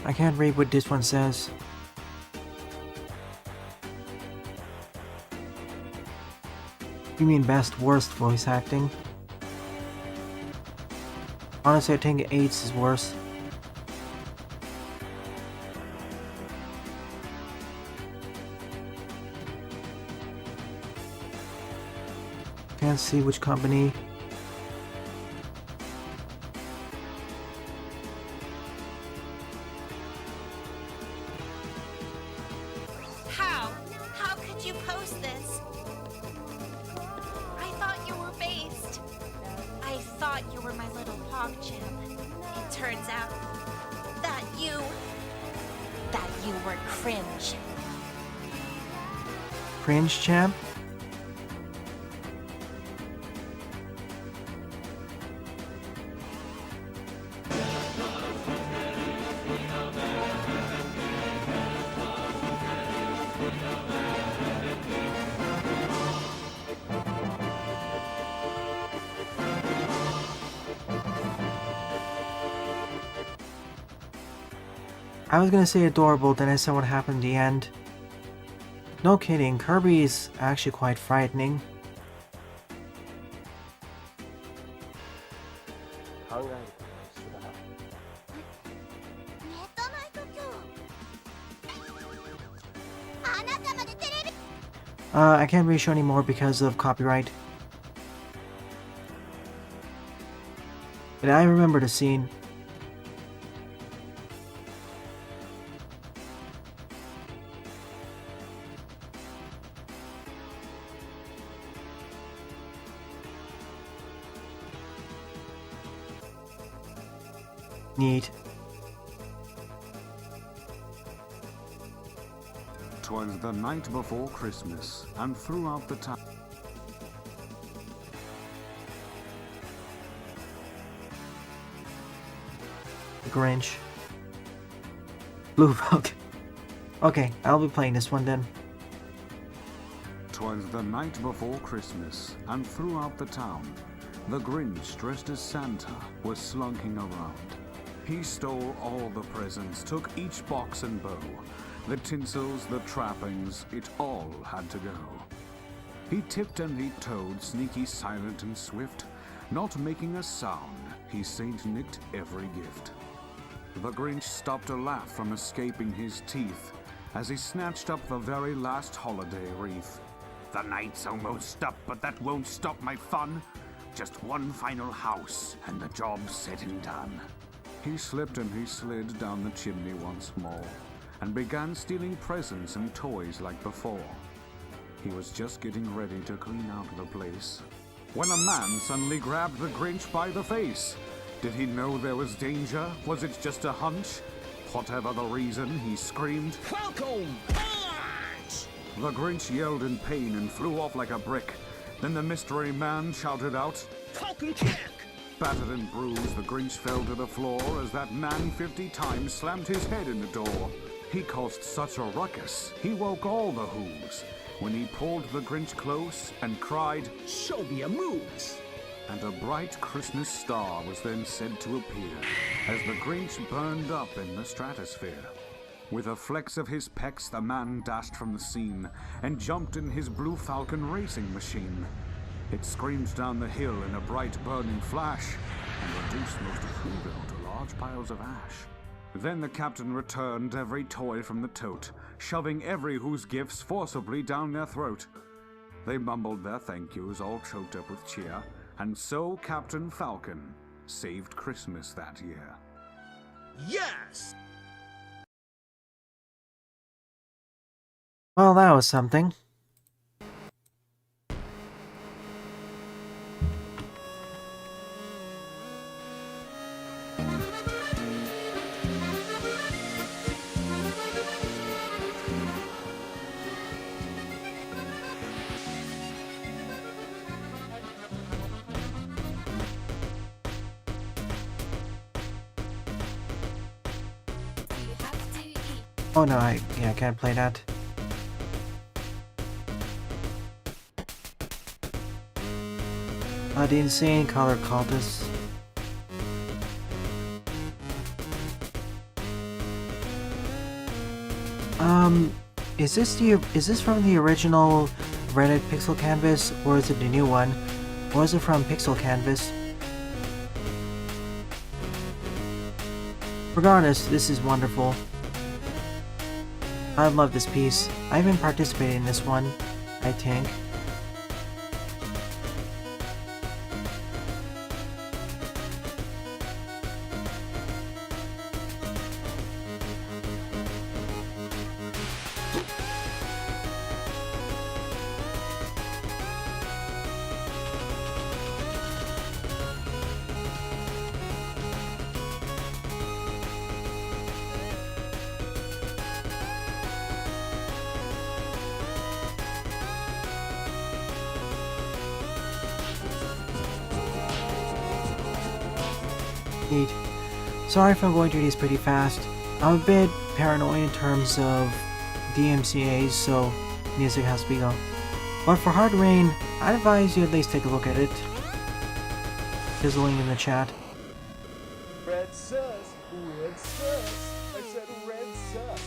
I can't read what this one says. You mean best worst voice acting? Honestly, I think 8's is worse. Can't see which company. How could you post this? I thought you were based. I thought you were my little PogChamp. It turns out that you were cringe. Cringe champ? I was gonna say adorable, then I saw what happened in the end. No kidding, Kirby is actually quite frightening. I can't really show anymore because of copyright. But I remember the scene. Neat. 'Twas the night before Christmas, and throughout the town. Grinch. Blue Bug. Okay, I'll be playing this one then. 'Twas the night before Christmas, and throughout the town, the Grinch, dressed as Santa, was slunking around. He stole all the presents, took each box and bow. The tinsels, the trappings, it all had to go. He tipped and he toed, sneaky, silent, and swift. Not making a sound, he Saint-Nicked every gift. The Grinch stopped a laugh from escaping his teeth as he snatched up the very last holiday wreath. The night's almost up, but that won't stop my fun. Just one final house, and the job's said and done. He slipped and he slid down the chimney once more, and began stealing presents and toys like before. He was just getting ready to clean out the place when a man suddenly grabbed the Grinch by the face. Did he know there was danger? Was it just a hunch? Whatever the reason, he screamed, Falcon, punch! The Grinch yelled in pain and flew off like a brick. Then the mystery man shouted out, Falcon kick! Battered and bruised, the Grinch fell to the floor as that man 50 times slammed his head in the door. He caused such a ruckus, he woke all the Who's when he pulled the Grinch close and cried, Show me a moves! And a bright Christmas star was then said to appear as the Grinch burned up in the stratosphere. With a flex of his pecs, the man dashed from the scene and jumped in his blue Falcon racing machine. It screamed down the hill in a bright burning flash and reduced most of Whoville to large piles of ash. Then the captain returned every toy from the tote, shoving every Who's gifts forcibly down their throat. They mumbled their thank yous, all choked up with cheer, and so Captain Falcon saved Christmas that year. Yes! Well, that was something. Oh no, I can't play that. The insane color cultists. Is this from the original Reddit Pixel Canvas, or is it the new one? Or is it from Pixel Canvas? Regardless, this is wonderful. I love this piece. I even participated in this one, I think. Neat. Sorry if I'm going through these pretty fast. I'm a bit paranoid in terms of DMCAs, so music has to be go. But for Hard Rain, I advise you at least take a look at it. There's a link in the chat. Red sus, red sus. I said red sus.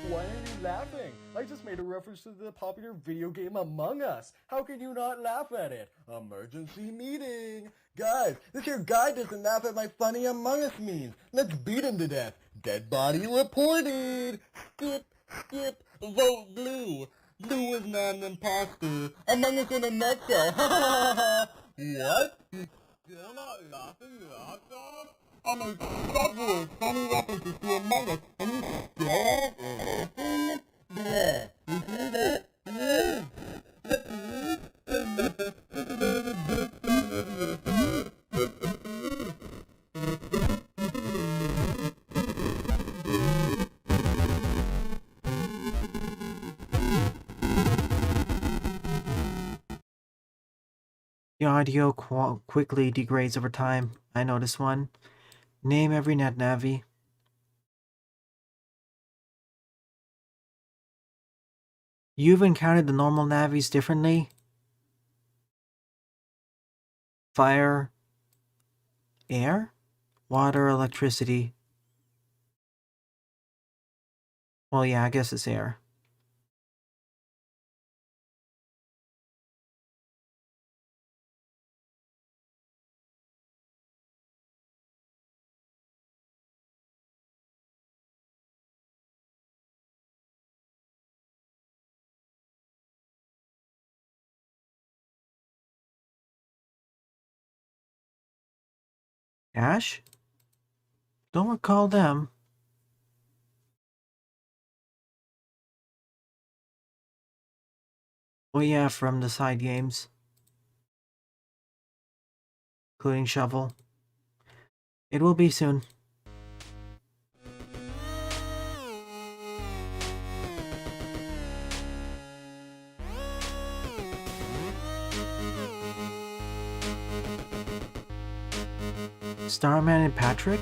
Why are you laughing? I just made a reference to the popular video game Among Us. How can you not laugh at it? Emergency meeting. Guys, this here guy doesn't laugh at my funny Among Us memes. Let's beat him to death. Dead body reported. Skip, skip, vote blue. Blue is not an imposter. Among Us in a nutshell. What? You're still not laughing at that? I'm a several funny references to Among Us, and you still laughing? Bleh. You hear that? Bleh. The audio quickly degrades over time. I know this one. Name every net navi. You've encountered the normal navis differently? Fire, air, water, electricity. Well, yeah, I guess it's air. Ash? Don't recall them. Oh yeah, from the side games. Including Shovel. It will be soon. Starman and Patrick?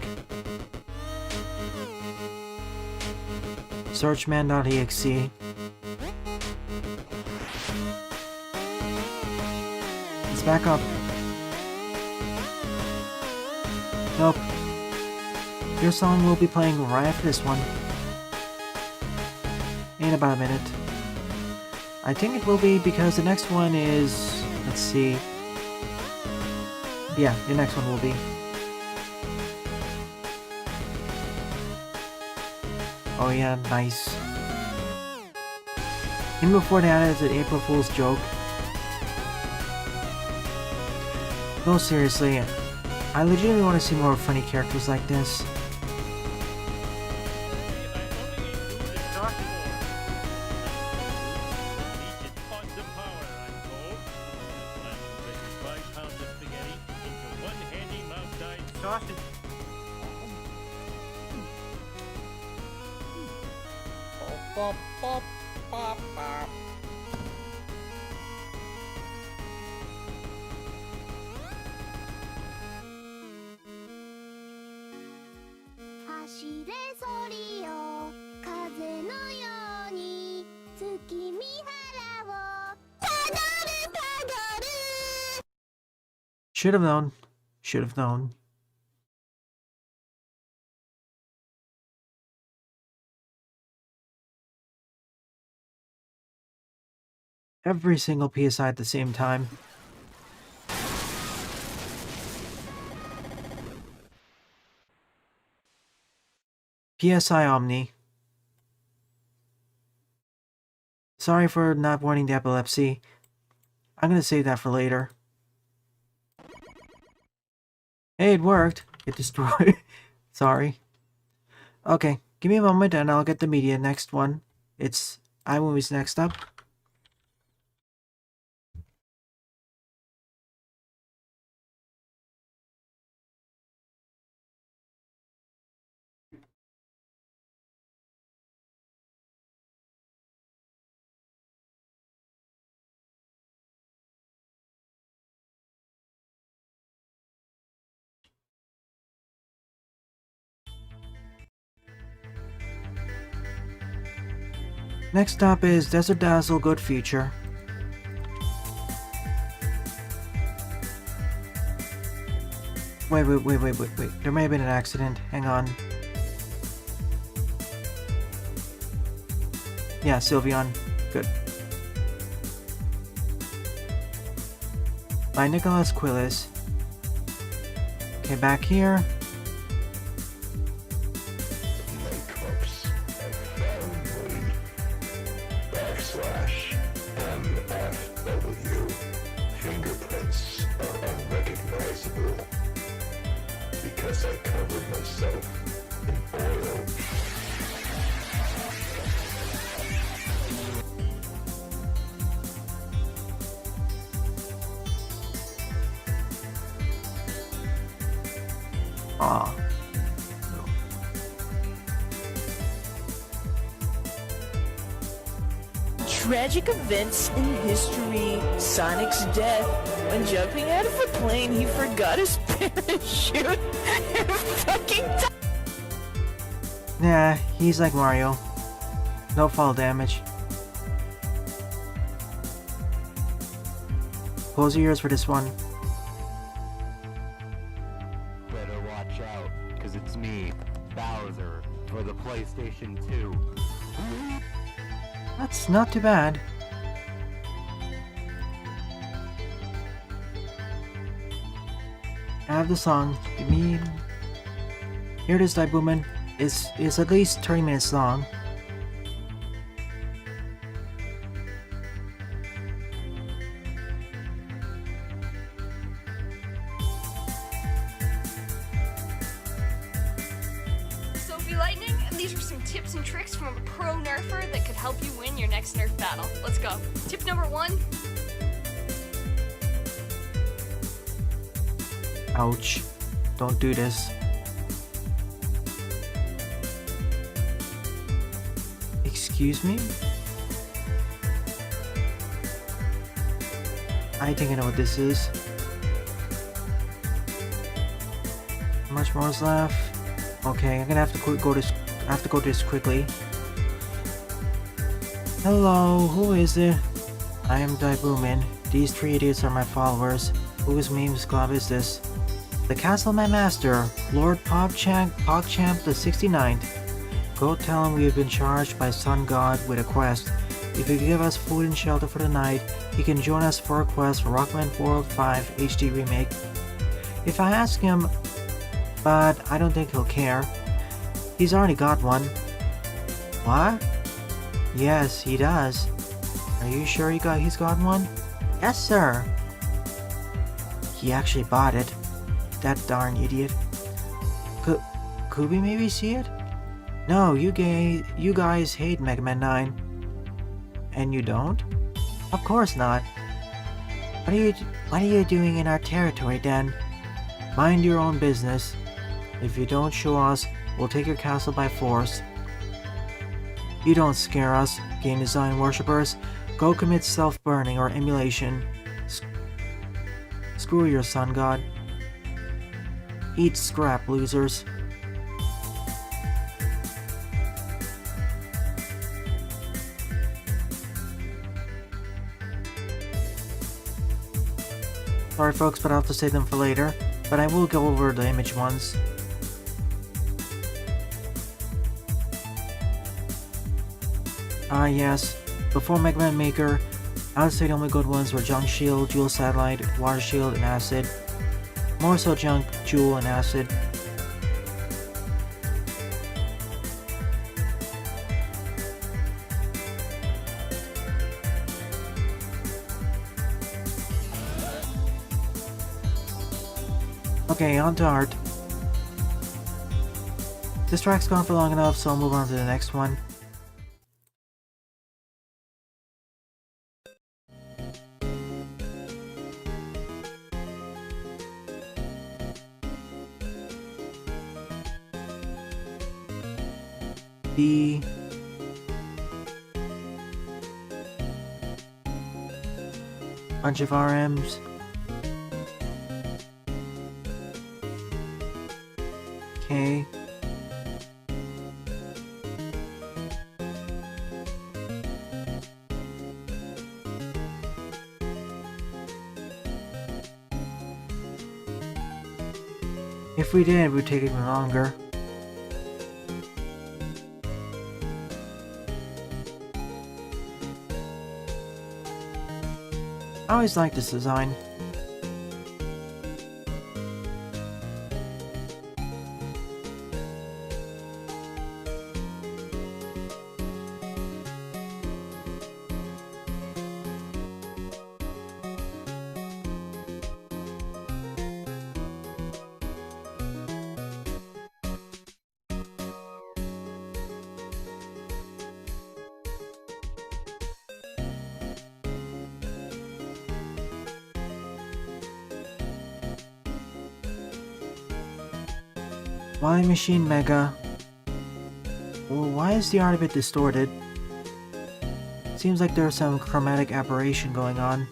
Searchman.exe. Let's back up. Nope. Your song will be playing right after this one. In about a minute. I think it will be because the next one is... let's see. Yeah, the next one will be. Oh yeah, nice. Even before that, it's an April Fool's joke. No, seriously, I legitimately want to see more funny characters like this. Should have known. Should have known. Every single PSI at the same time. PSI Omni. Sorry for not warning the epilepsy. I'm gonna save that for later. Hey, it worked. It destroyed. Sorry. Okay, give me a moment and I'll get the media next one. It's iMovies next up. Next up is Desert Dazzle Good Future. Wait. There may have been an accident. Hang on. Yeah, Sylveon. Good. By Nicholas Quillis. Okay, back here. Fingerprints are unrecognizable because I covered myself in oil. Aw. Tragic events in history. Sonic's death. When jumping out of a plane, he forgot his parachute and fucking Nah, he's like Mario. No fall damage. Close your ears for this one. Better watch out, cause it's me, Bowser, for the PlayStation 2. That's not too bad. I have the song. Give me... Here it is, Daibuman. It's at least 30 minutes long. Sophie Lightning, and these are some tips and tricks from a pro nerfer that could help you win your next nerf battle. Let's go. Tip number 1. Ouch. Don't do this. Excuse me? I think I know what this is. How much more is left? Okay, I'm gonna have to go this quickly. Hello, who is it? I am McBuildman. These 3 idiots are my followers. Whose memes club is this? The Castleman Master, Lord PogChamp the 69th. Go tell him we have been charged by Sun God with a quest. If you give us food and shelter for the night, he can join us for a quest for Rockman World 5 HD Remake. If I ask him, but I don't think he'll care. He's already got one. What? Yes, he does. Are you sure he's got one? Yes, sir. He actually bought it. That darn idiot. Could we maybe see it? No, you guys hate Mega Man 9. And you don't? Of course not. What are you doing in our territory then? Mind your own business. If you don't show us, we'll take your castle by force. You don't scare us, game design worshippers. Go commit self-burning or emulation. Screw your sun god. Eat scrap, losers. Sorry folks, but I'll have to save them for later. But I will go over the image ones. Ah yes, before Mega Man Maker, I would say the only good ones were Junk Shield, Jewel Satellite, Water Shield, and Acid. More so Junk, Jewel, and Acid. Okay, on to art. This track's gone for long enough, so I'll move on to the next one. B. Bunch of RMs. K. If we did, it would take even longer. I always liked this design. Why Machine Mega? Well, why is the art a bit distorted? Seems like there's some chromatic aberration going on.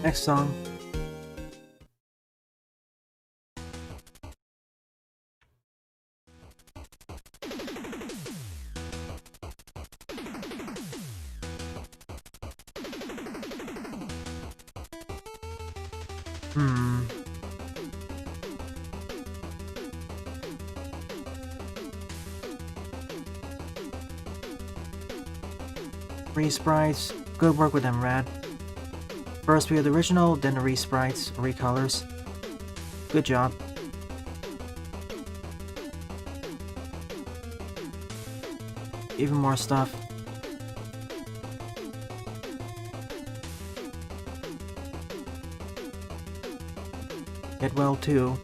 Next song. Re-sprites. Good work with them, Rad. First we have the original, then the re-sprites, recolors. Good job. Even more stuff. Get well too.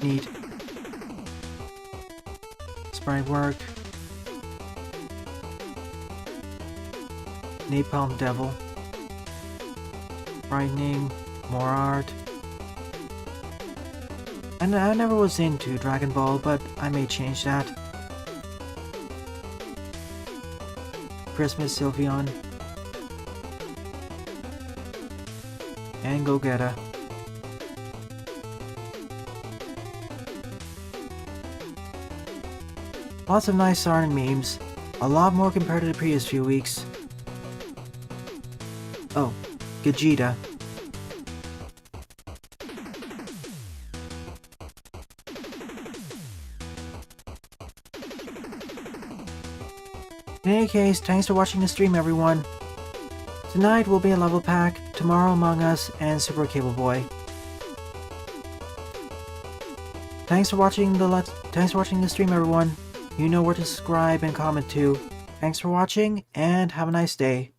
Neat. Sprite work. Napalm Devil. Brightening. More art. And I never was into Dragon Ball, but I may change that. Christmas Sylveon. And Gogeta. Lots of nice art and memes. A lot more compared to the previous few weeks. Oh, Gogeta. In any case, thanks for watching the stream, everyone. Tonight will be a level pack, tomorrow Among Us, and Super Cable Boy. Thanks for watching the stream, everyone. You know where to subscribe and comment to. Thanks for watching, and have a nice day.